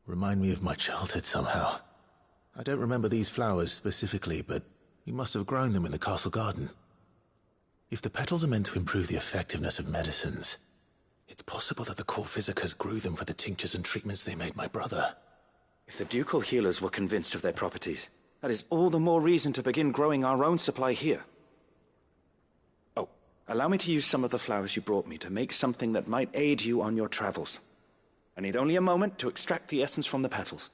remind me of my childhood somehow. I don't remember these flowers specifically, but we must have grown them in the castle garden. If the petals are meant to improve the effectiveness of medicines, it's possible that the court physicers grew them for the tinctures and treatments they made my brother. If the ducal healers were convinced of their properties, that is all the more reason to begin growing our own supply here. Oh, allow me to use some of the flowers you brought me to make something that might aid you on your travels. I need only a moment to extract the essence from the petals.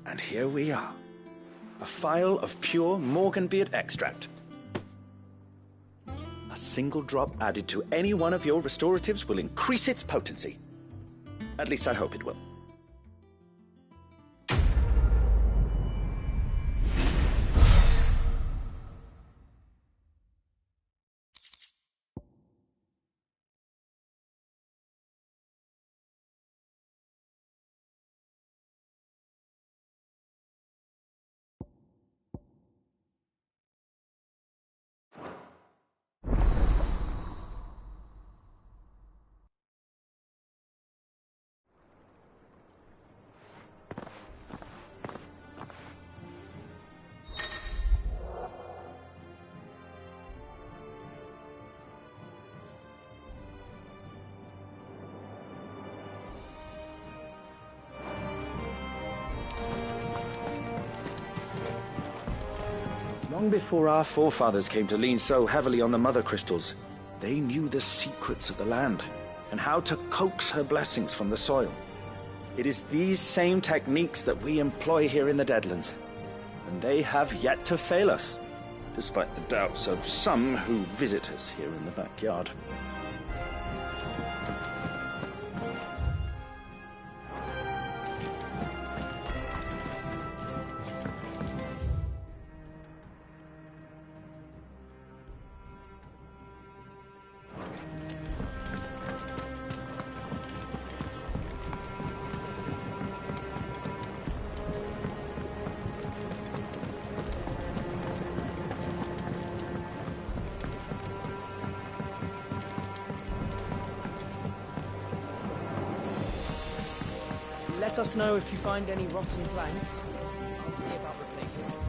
And here we are. A phial of pure Morganbeard extract. A single drop added to any one of your restoratives will increase its potency. At least I hope it will. Long before our forefathers came to lean so heavily on the mother crystals, they knew the secrets of the land and how to coax her blessings from the soil. It is these same techniques that we employ here in the Deadlands, and they have yet to fail us, despite the doubts of some who visit us here in the backyard. Let us know if you find any rotten planks. I'll see about replacing them.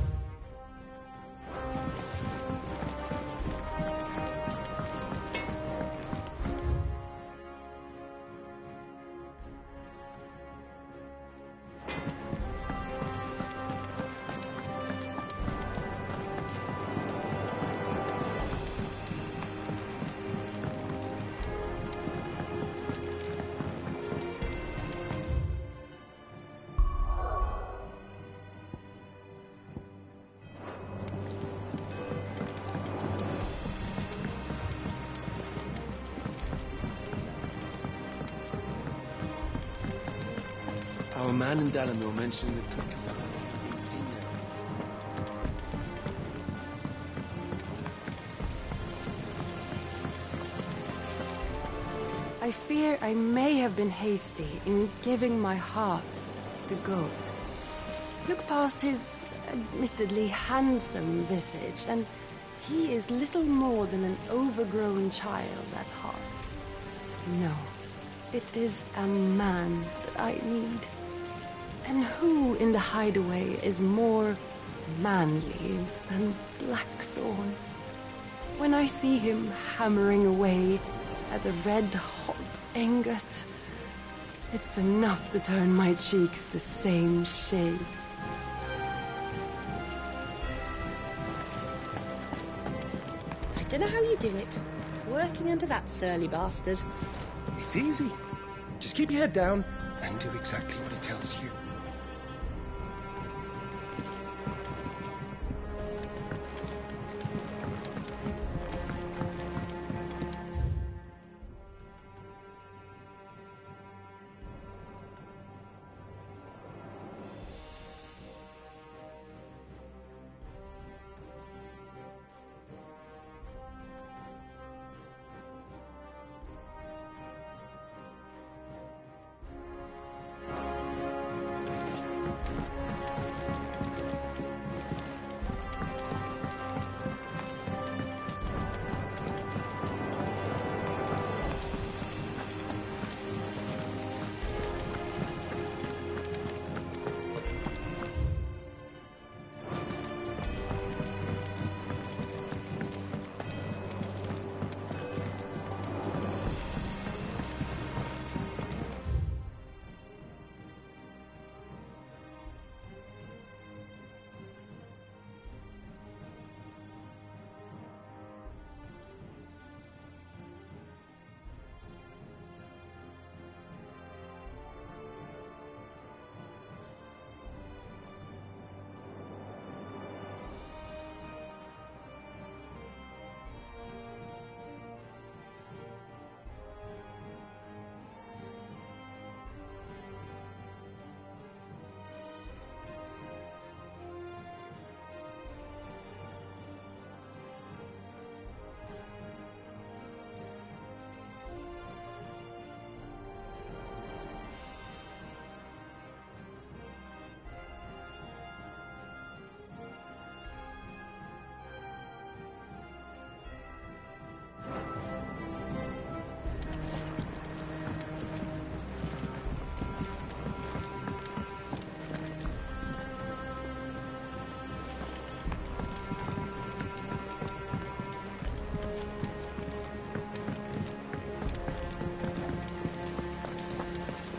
Our man in Dalamore mentioned that Cook has been seen there. I fear I may have been hasty in giving my heart to Goat. Look past his admittedly handsome visage, and he is little more than an overgrown child at heart. No, it is a man that I need. And who in the hideaway is more manly than Blackthorn? When I see him hammering away at the red-hot ingot, it's enough to turn my cheeks the same shade. I don't know how you do it, working under that surly bastard. It's easy. Just keep your head down and do exactly what he tells you.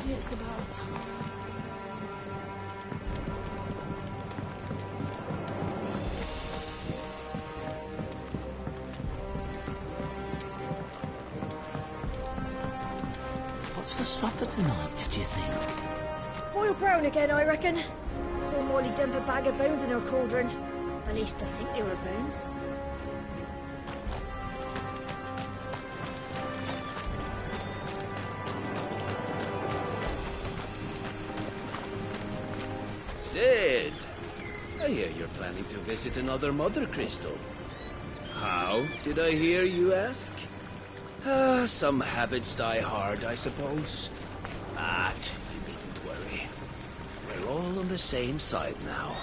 It's about time. What's for supper tonight, do you think? Boiled brown again, I reckon. Saw Molly dump a bag of bones in her cauldron. At least I think they were bones. Sid! I hear you're planning to visit another Mother Crystal. How, did I hear you ask? Some habits die hard, I suppose. But you needn't worry. We're all on the same side now.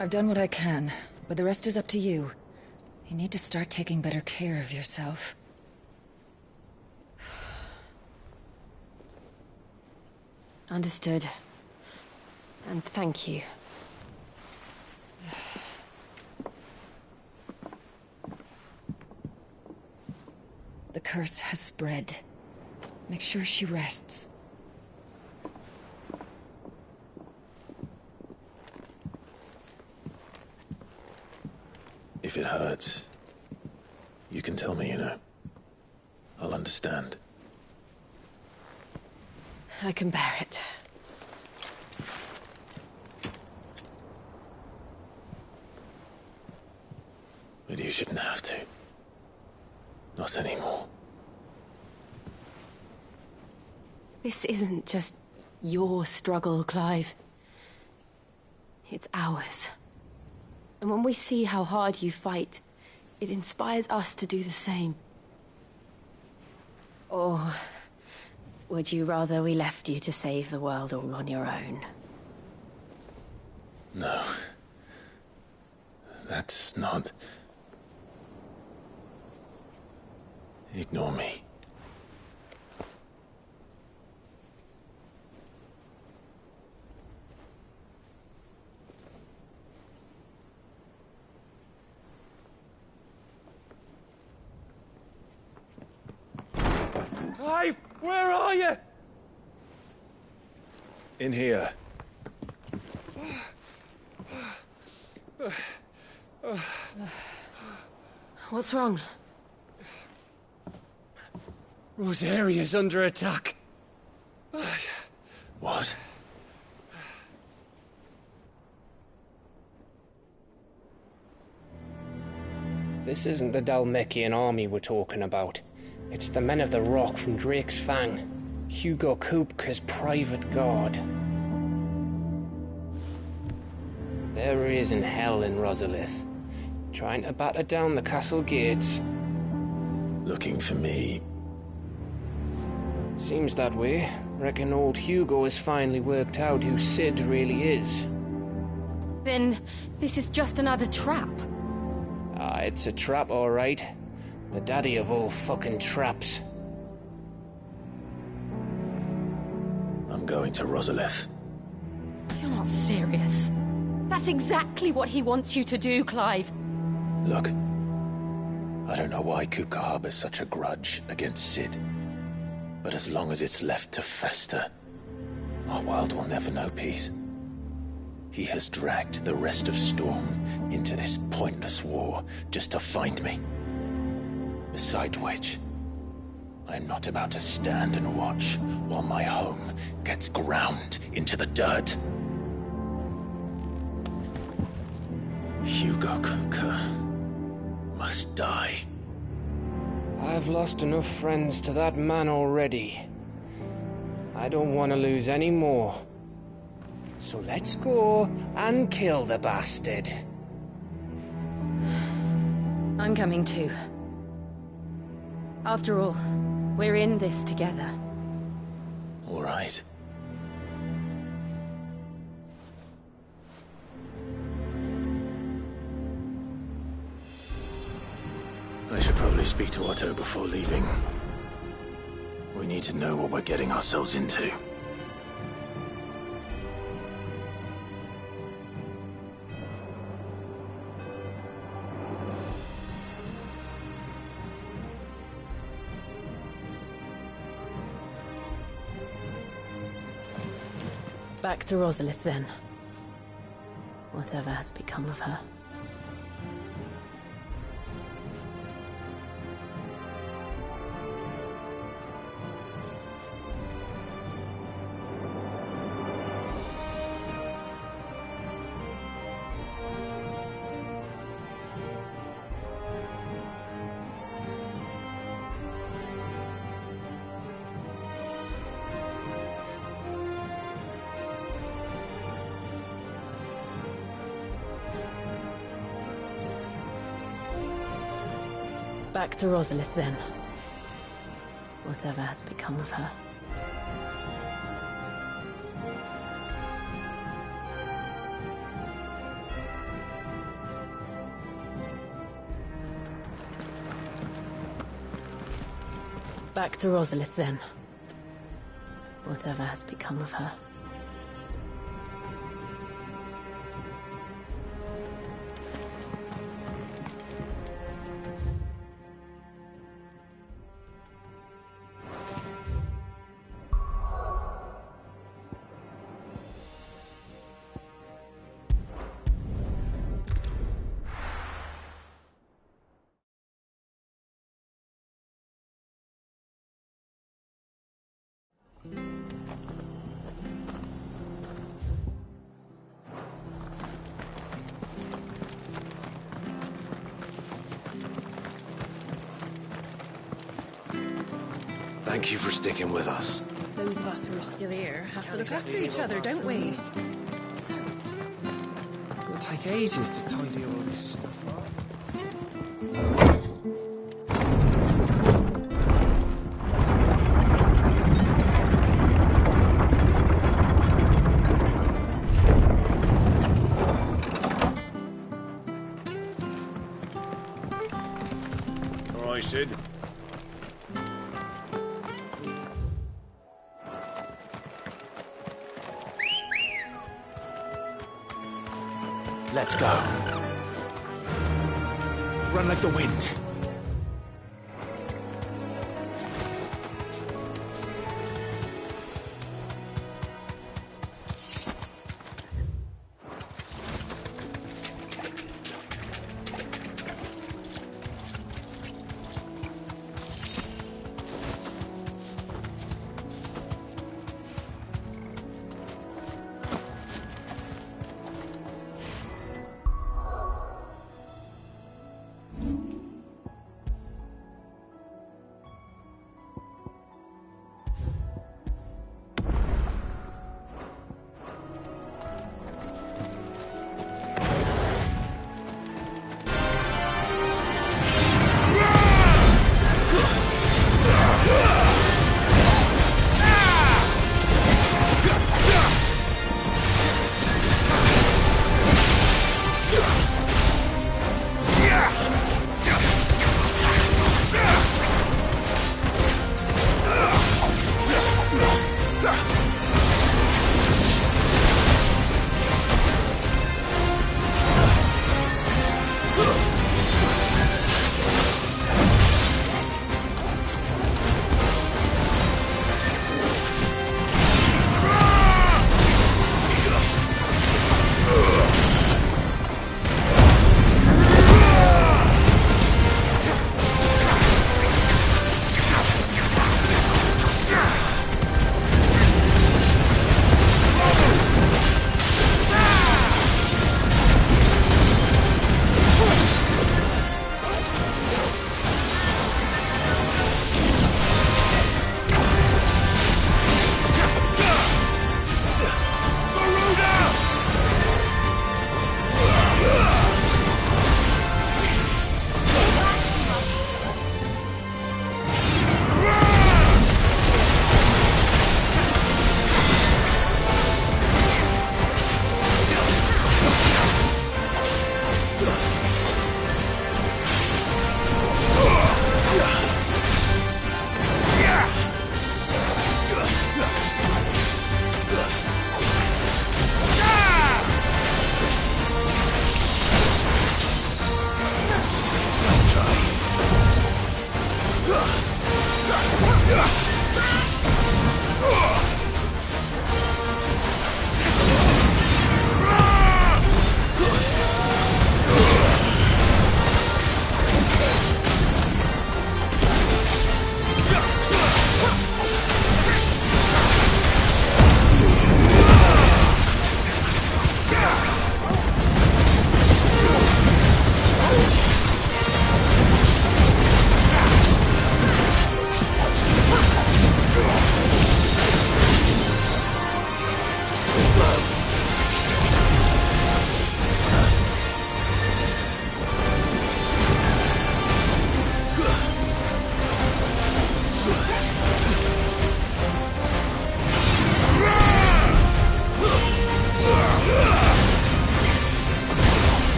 I've done what I can, but the rest is up to you. You need to start taking better care of yourself. Understood. And thank you. The curse has spread. Make sure she rests. If it hurts, you can tell me, you know. I'll understand. I can bear it. But you shouldn't have to. Not anymore. This isn't just your struggle, Clive. It's ours. And when we see how hard you fight, it inspires us to do the same. Or would you rather we left you to save the world all on your own? No. That's not... Ignore me. Clive, where are you? In here. What's wrong? Rosaria's under attack. What? This isn't the Dalmekian army we're talking about. It's the men of the Rock from Drake's Fang. Hugo Kupka's private guard. There he is in hell in Rosalith, trying to batter down the castle gates. Looking for me? Seems that way. Reckon old Hugo has finally worked out who Sid really is. Then this is just another trap. Ah, it's a trap, all right. The daddy of all fucking traps. I'm going to Rosalith. You're not serious. That's exactly what he wants you to do, Clive. Look, I don't know why Kupka harbors such a grudge against Sid. But as long as it's left to fester, our world will never know peace. He has dragged the rest of Storm into this pointless war just to find me. Besides which, I'm not about to stand and watch while my home gets ground into the dirt. Hugo Kupka must die. I've lost enough friends to that man already. I don't want to lose any more. So let's go and kill the bastard. I'm coming too. After all, we're in this together. All right. I should probably speak to Otto before leaving. We need to know what we're getting ourselves into. Back to Rosalith, then. Whatever has become of her. Back to Rosalith, then. Whatever has become of her. Back to Rosalith, then. Whatever has become of her. Thank you for sticking with us. Those of us who are still here have to look after each other, don't we? So, It'll take ages to tidy all this stuff up. All right, Sid. Let's go. Run like the wind.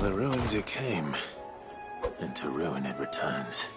the ruins it came, and to ruin it returns.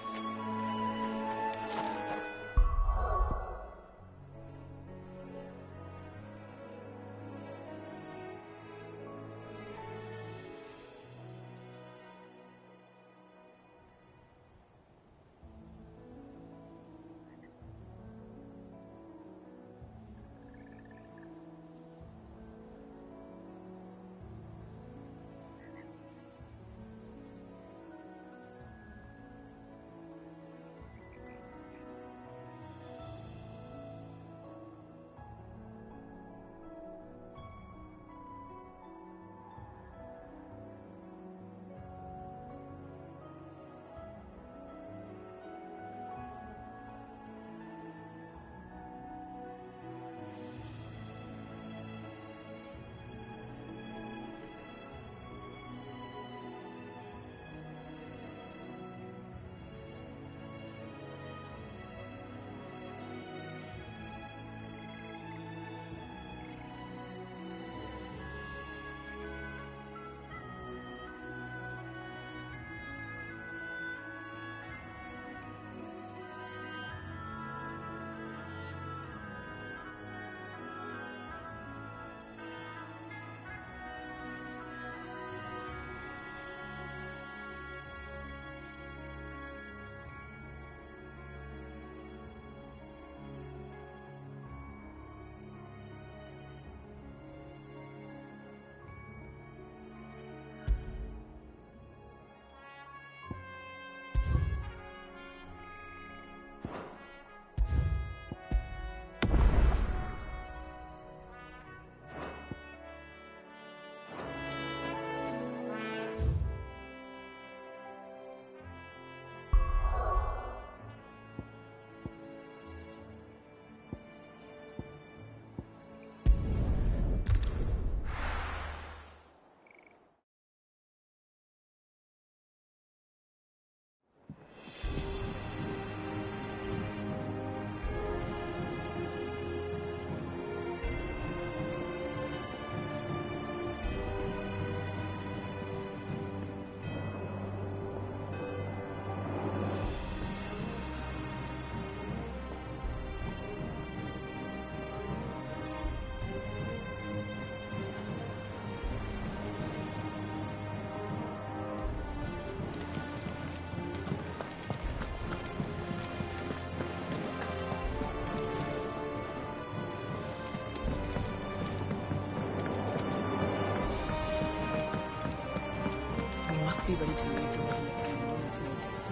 Be ready to leave within a moment's notice.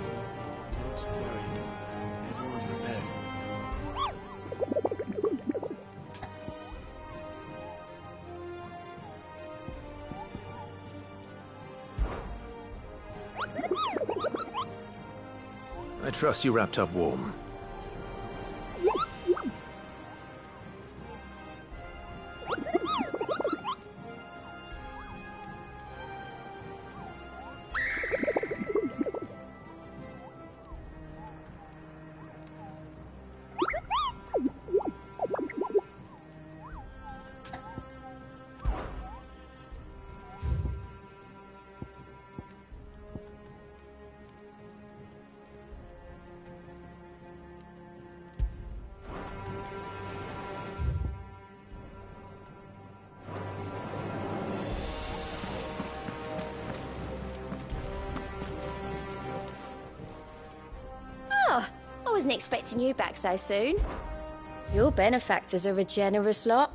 Don't worry. Everyone's prepared. I trust you wrapped up warm. I wasn't expecting you back so soon. Your benefactors are a generous lot.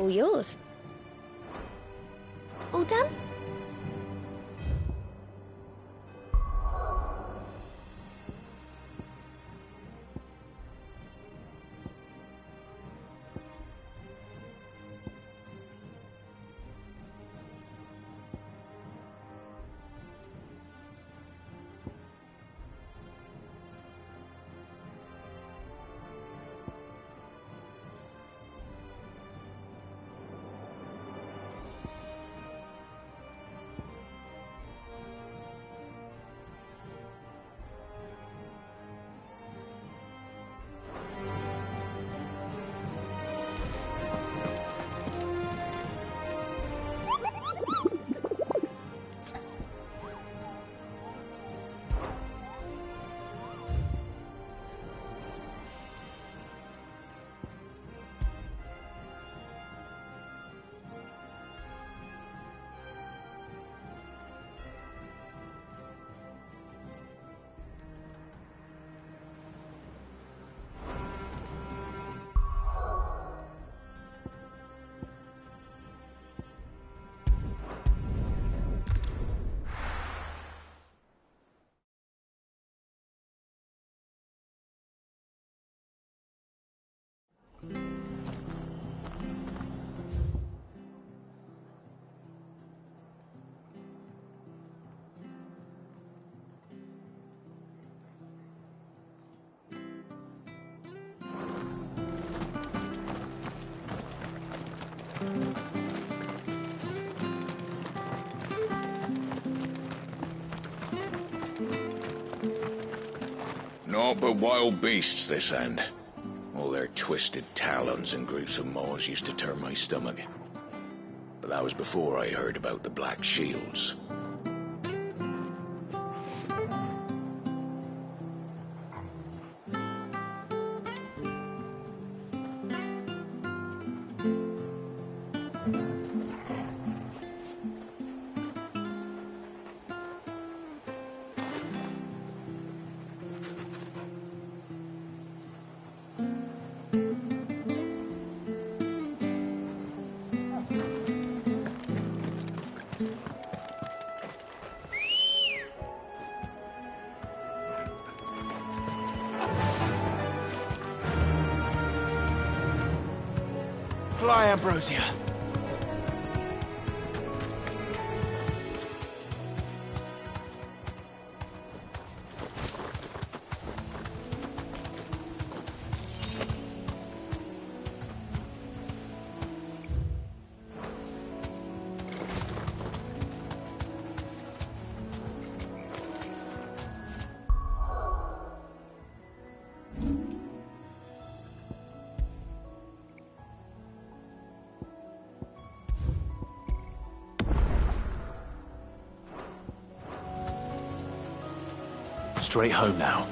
All yours. All done? Naught but wild beasts, this end. All their twisted talons and gruesome maws used to turn my stomach. But that was before I heard about the Black Shields. Fly, Ambrosia. Straight home now.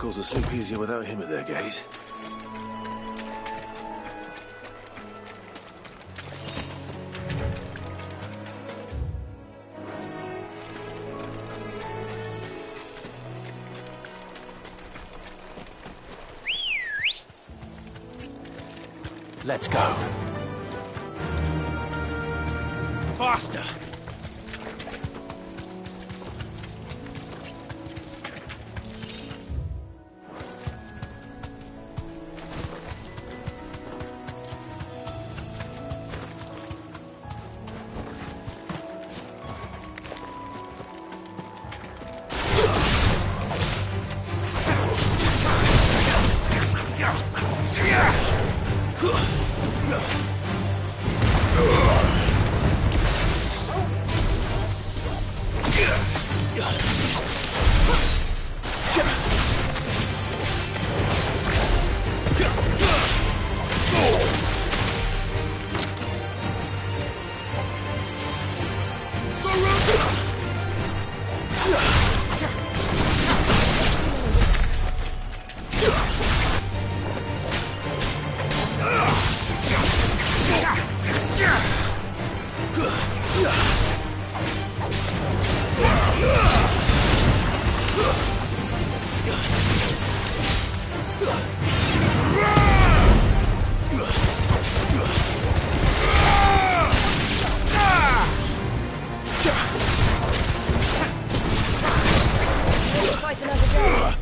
locals will sleep easier without him at their gate. Let's go. Faster! Fight another day.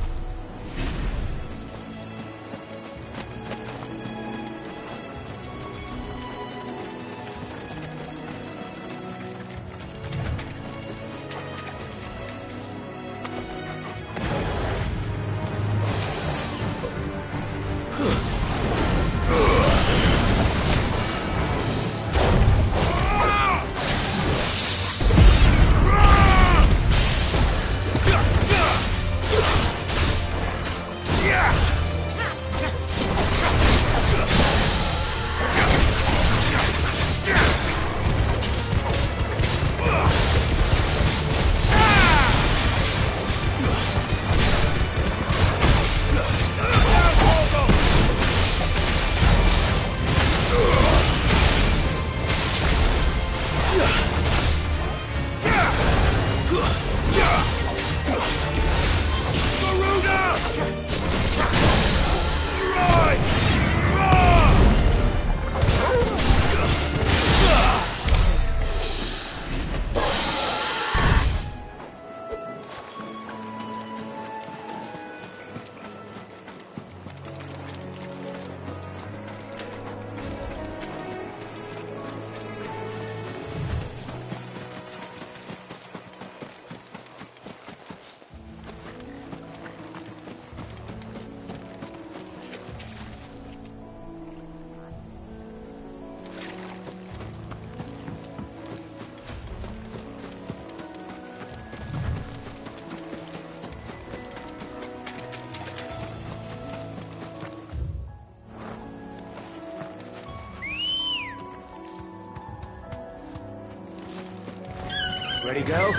Ready, go?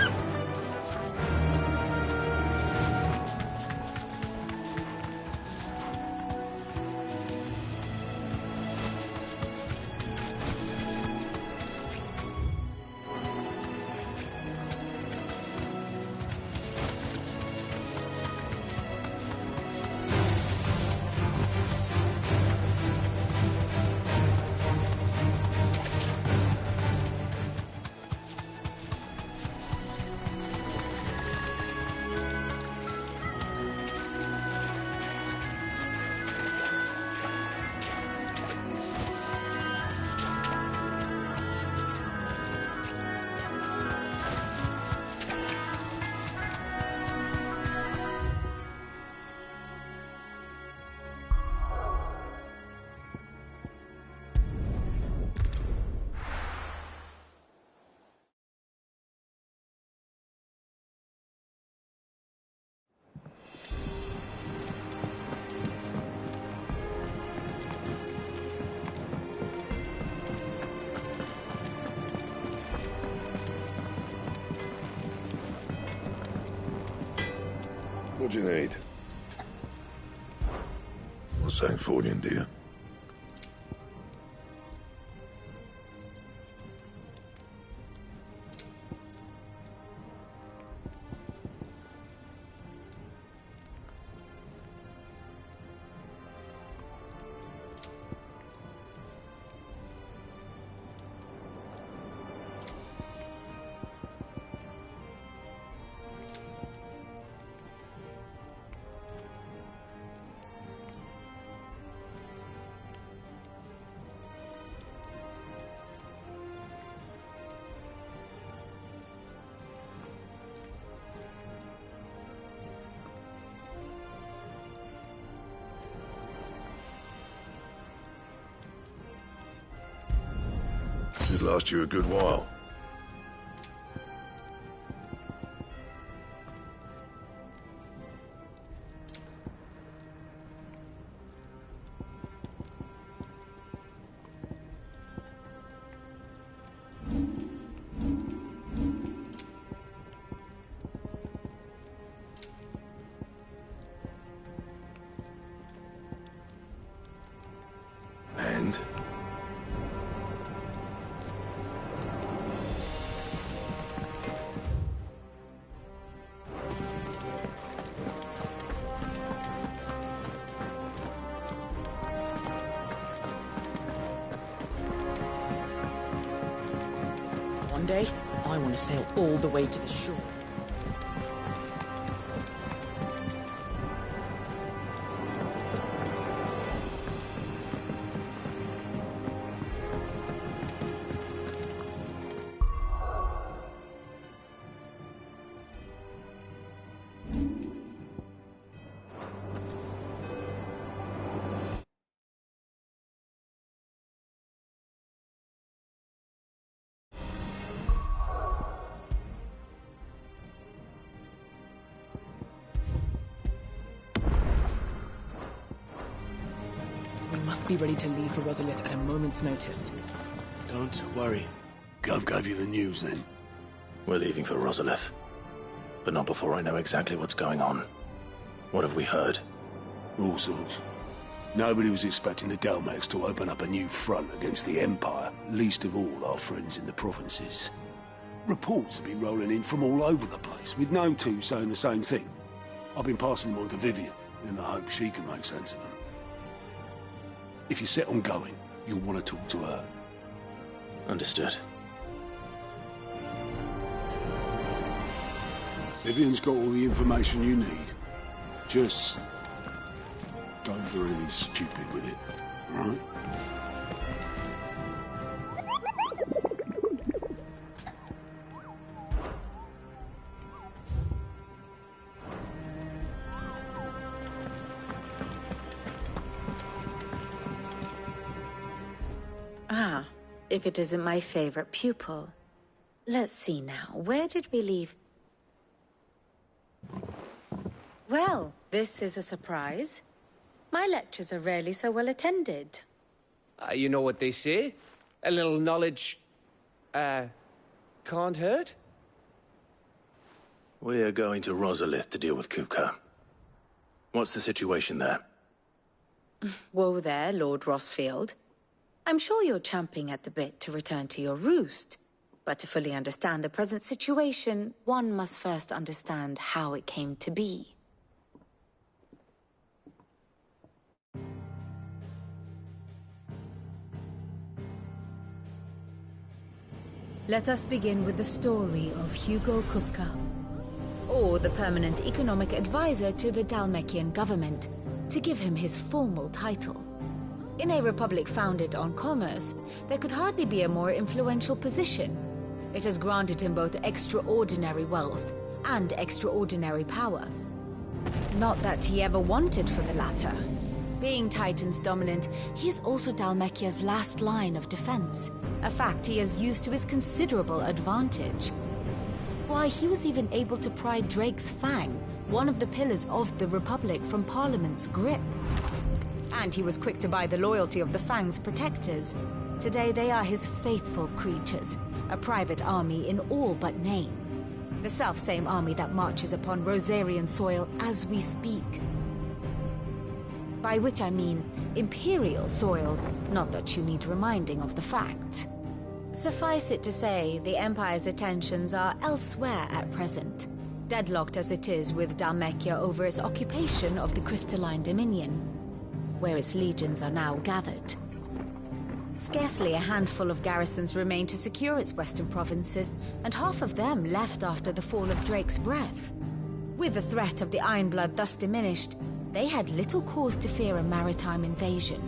What do you need? What's that for you, dear? Should last you a good while. And? One day, I want to sail all the way to the shore. We must be ready to leave for Rosalith at a moment's notice. Don't worry. Gov gave you the news then? We're leaving for Rosalith. But not before I know exactly what's going on. What have we heard? All sorts. Nobody was expecting the Delmax to open up a new front against the Empire, least of all our friends in the provinces. Reports have been rolling in from all over the place, with no two saying the same thing. I've been passing them on to Vivian, in the hope she can make sense of them. If you're set on going, you'll want to talk to her. Understood. Vivian's got all the information you need. Just don't do anything stupid with it, all right? Ah, if it isn't my favorite pupil. Let's see now, where did we leave? Well, this is a surprise. My lectures are rarely so well attended. You know what they say? A little knowledge, can't hurt? We're going to Rosalith to deal with Kupka. What's the situation there? Whoa there, Lord Rossfield. I'm sure you're champing at the bit to return to your roost. But to fully understand the present situation, one must first understand how it came to be. Let us begin with the story of Hugo Kupka, or the permanent economic advisor to the Dalmekian government, to give him his formal title. In a republic founded on commerce, there could hardly be a more influential position. It has granted him both extraordinary wealth and extraordinary power. Not that he ever wanted for the latter. Being Titan's dominant, he is also Dalmekia's last line of defense, a fact he has used to his considerable advantage. Why, he was even able to pry Drake's Fang, one of the pillars of the Republic, from Parliament's grip. And he was quick to buy the loyalty of the Fang's protectors. Today they are his faithful creatures, a private army in all but name. The self-same army that marches upon Rosarian soil as we speak. By which I mean Imperial soil, not that you need reminding of the fact. Suffice it to say, the Empire's attentions are elsewhere at present, deadlocked as it is with Dhalmekia over its occupation of the Crystalline Dominion, where its legions are now gathered. Scarcely a handful of garrisons remain to secure its western provinces, and half of them left after the fall of Drake's Breath. With the threat of the Ironblood thus diminished, they had little cause to fear a maritime invasion.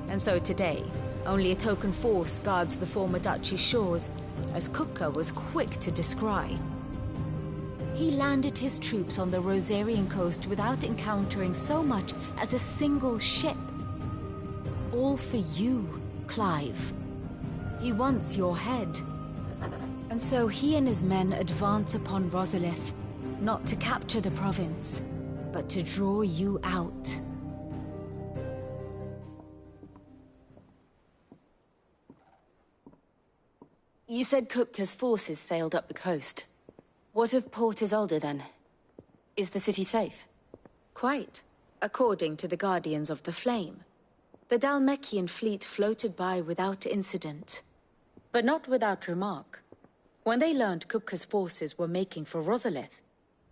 And so today, only a token force guards the former duchy's shores, as Kupka was quick to descry. He landed his troops on the Rosarian coast without encountering so much as a single ship. All for you, Clive. He wants your head. And so he and his men advance upon Rosalith, not to capture the province, but to draw you out. You said Kupka's forces sailed up the coast. What of Port Isolde, then? Is the city safe? Quite, according to the Guardians of the Flame. The Dhalmekian fleet floated by without incident. But not without remark. When they learned Kupka's forces were making for Rosalith,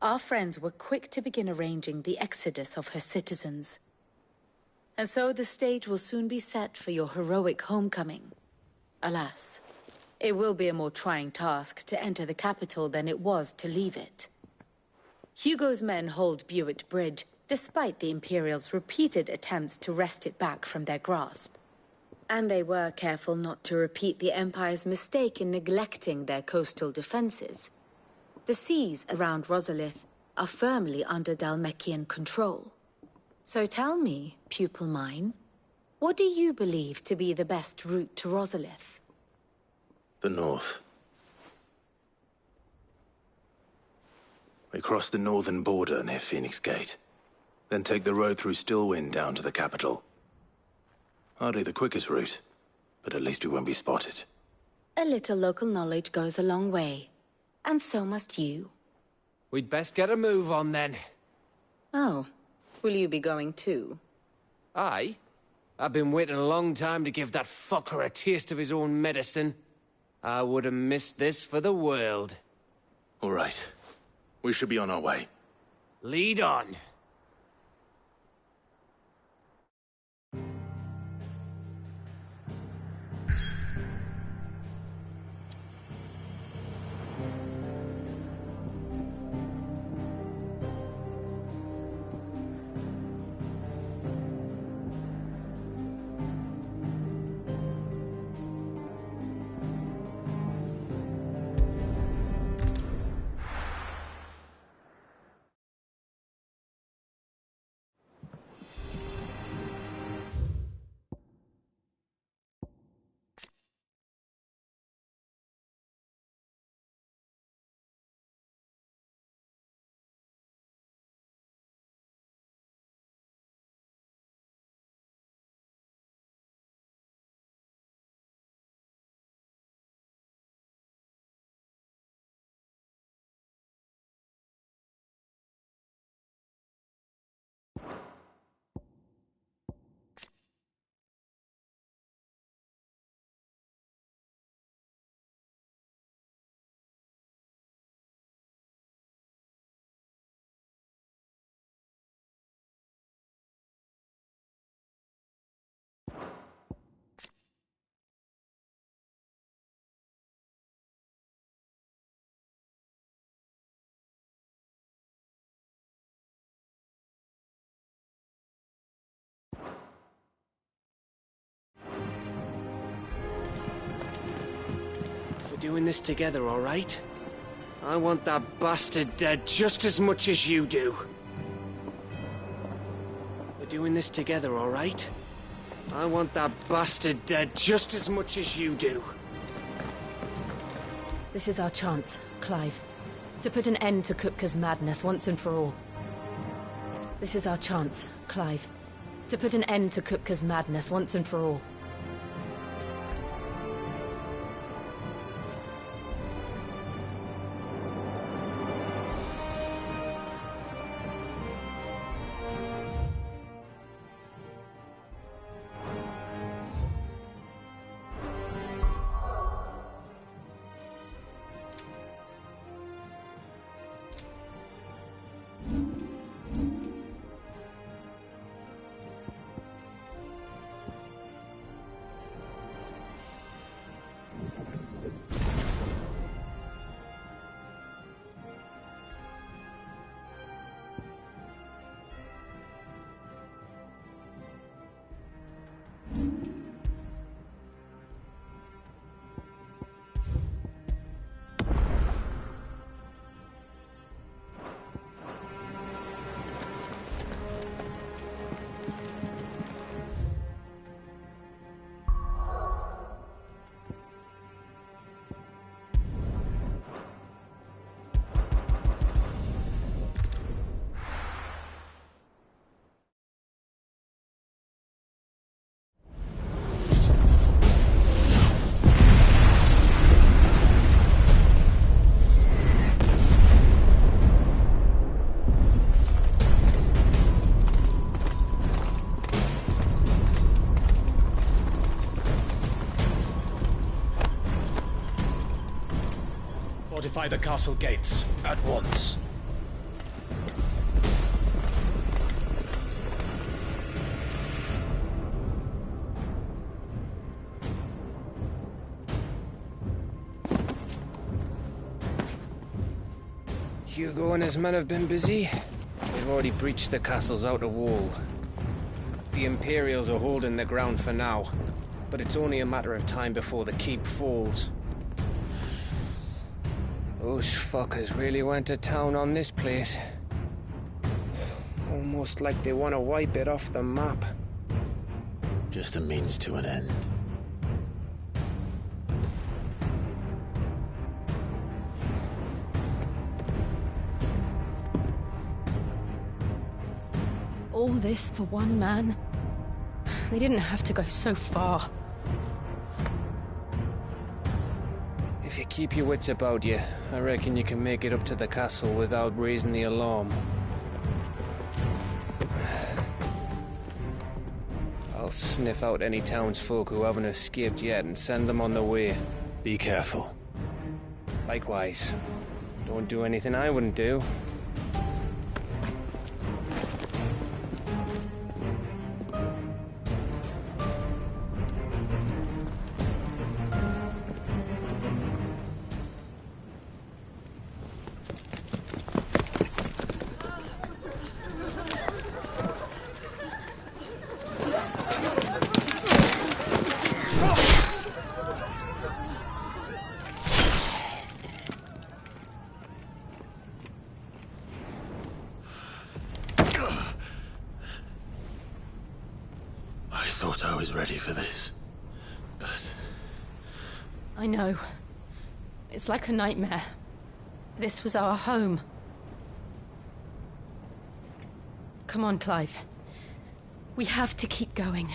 our friends were quick to begin arranging the exodus of her citizens. And so the stage will soon be set for your heroic homecoming. Alas, it will be a more trying task to enter the capital than it was to leave it. Hugo's men hold Buett Bridge, despite the Imperials' repeated attempts to wrest it back from their grasp. And they were careful not to repeat the Empire's mistake in neglecting their coastal defenses. The seas around Rosalith are firmly under Dhalmekian control. So tell me, pupil mine, what do you believe to be the best route to Rosalith? The north. We cross the northern border near Phoenix Gate. Then take the road through Stillwind down to the capital. Hardly the quickest route, but at least we won't be spotted. A little local knowledge goes a long way. And so must you. We'd best get a move on then. Oh, will you be going too? Aye. I've been waiting a long time to give that fucker a taste of his own medicine. I would have missed this for the world. All right. We should be on our way. Lead on. We're doing this together, all right? I want that bastard dead just as much as you do. We're doing this together, all right? I want that bastard dead just as much as you do. This is our chance, Clive. To put an end to Kupka's madness once and for all. This is our chance, Clive. To put an end to Kupka's madness once and for all. Fortify the castle gates, at once. Hugo and his men have been busy. They've already breached the castle's outer wall. The Imperials are holding the ground for now, but it's only a matter of time before the keep falls. Those fuckers really went to town on this place. Almost like they want to wipe it off the map. Just a means to an end. All this for one man? They didn't have to go so far. If you keep your wits about you, I reckon you can make it up to the castle without raising the alarm. I'll sniff out any townsfolk who haven't escaped yet and send them on their way. Be careful. Likewise. Don't do anything I wouldn't do. I thought I was ready for this, but... I know. It's like a nightmare. This was our home. Come on, Clive. We have to keep going.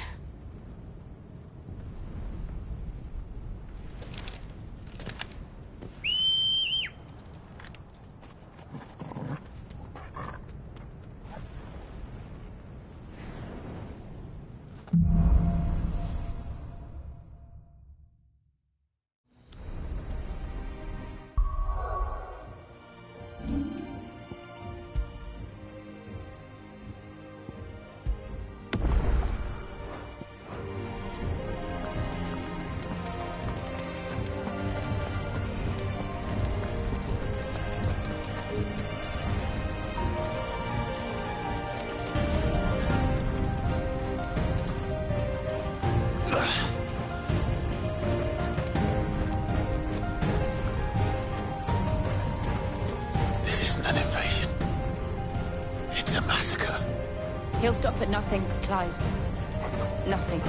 He'll stop at nothing, Clive. Nothing.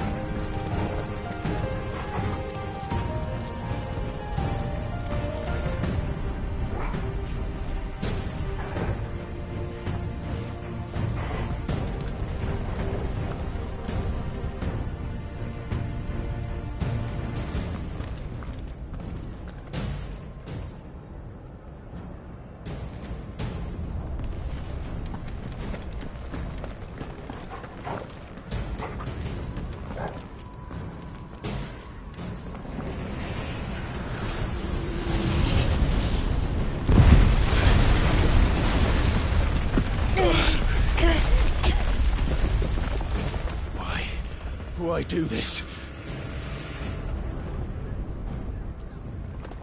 Why do this?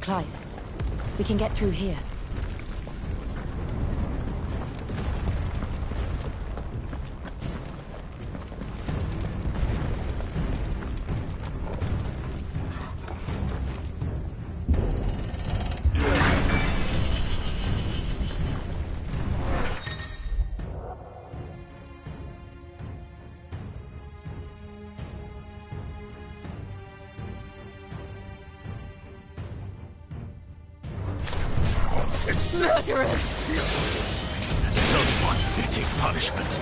Clive, we can get through here. Murderers! There's only one fitting punishment.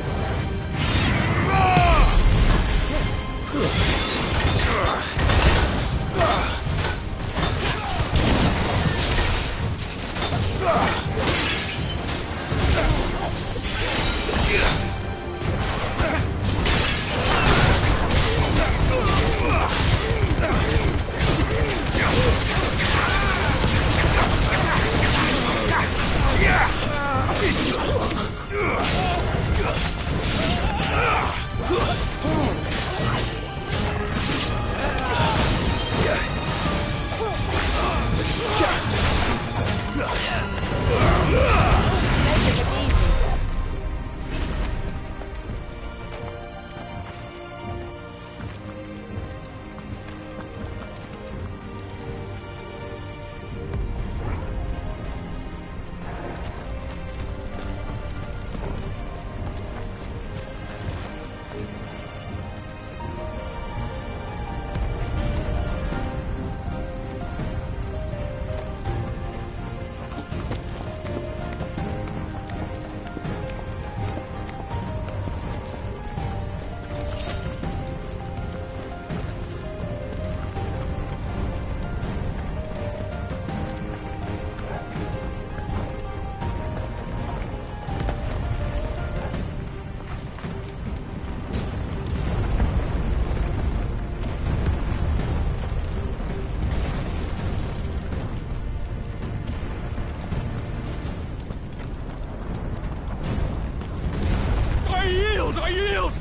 I yield!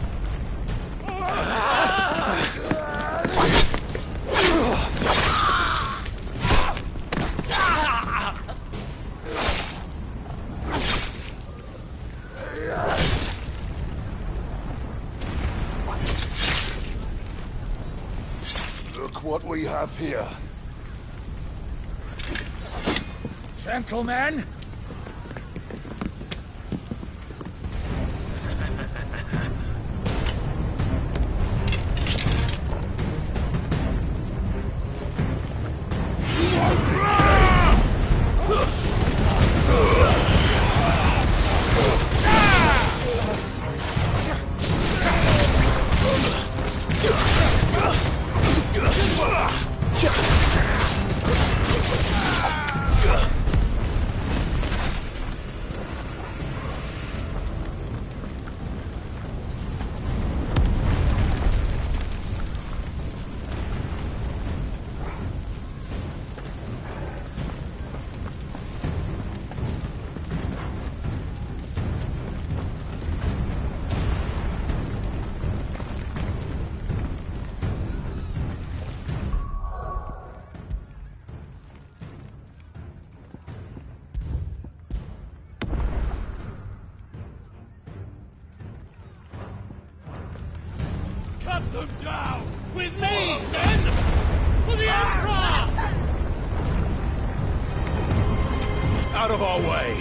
Look what we have here. Gentlemen! Cut them down! With me, men! For the Emperor! Out of our way!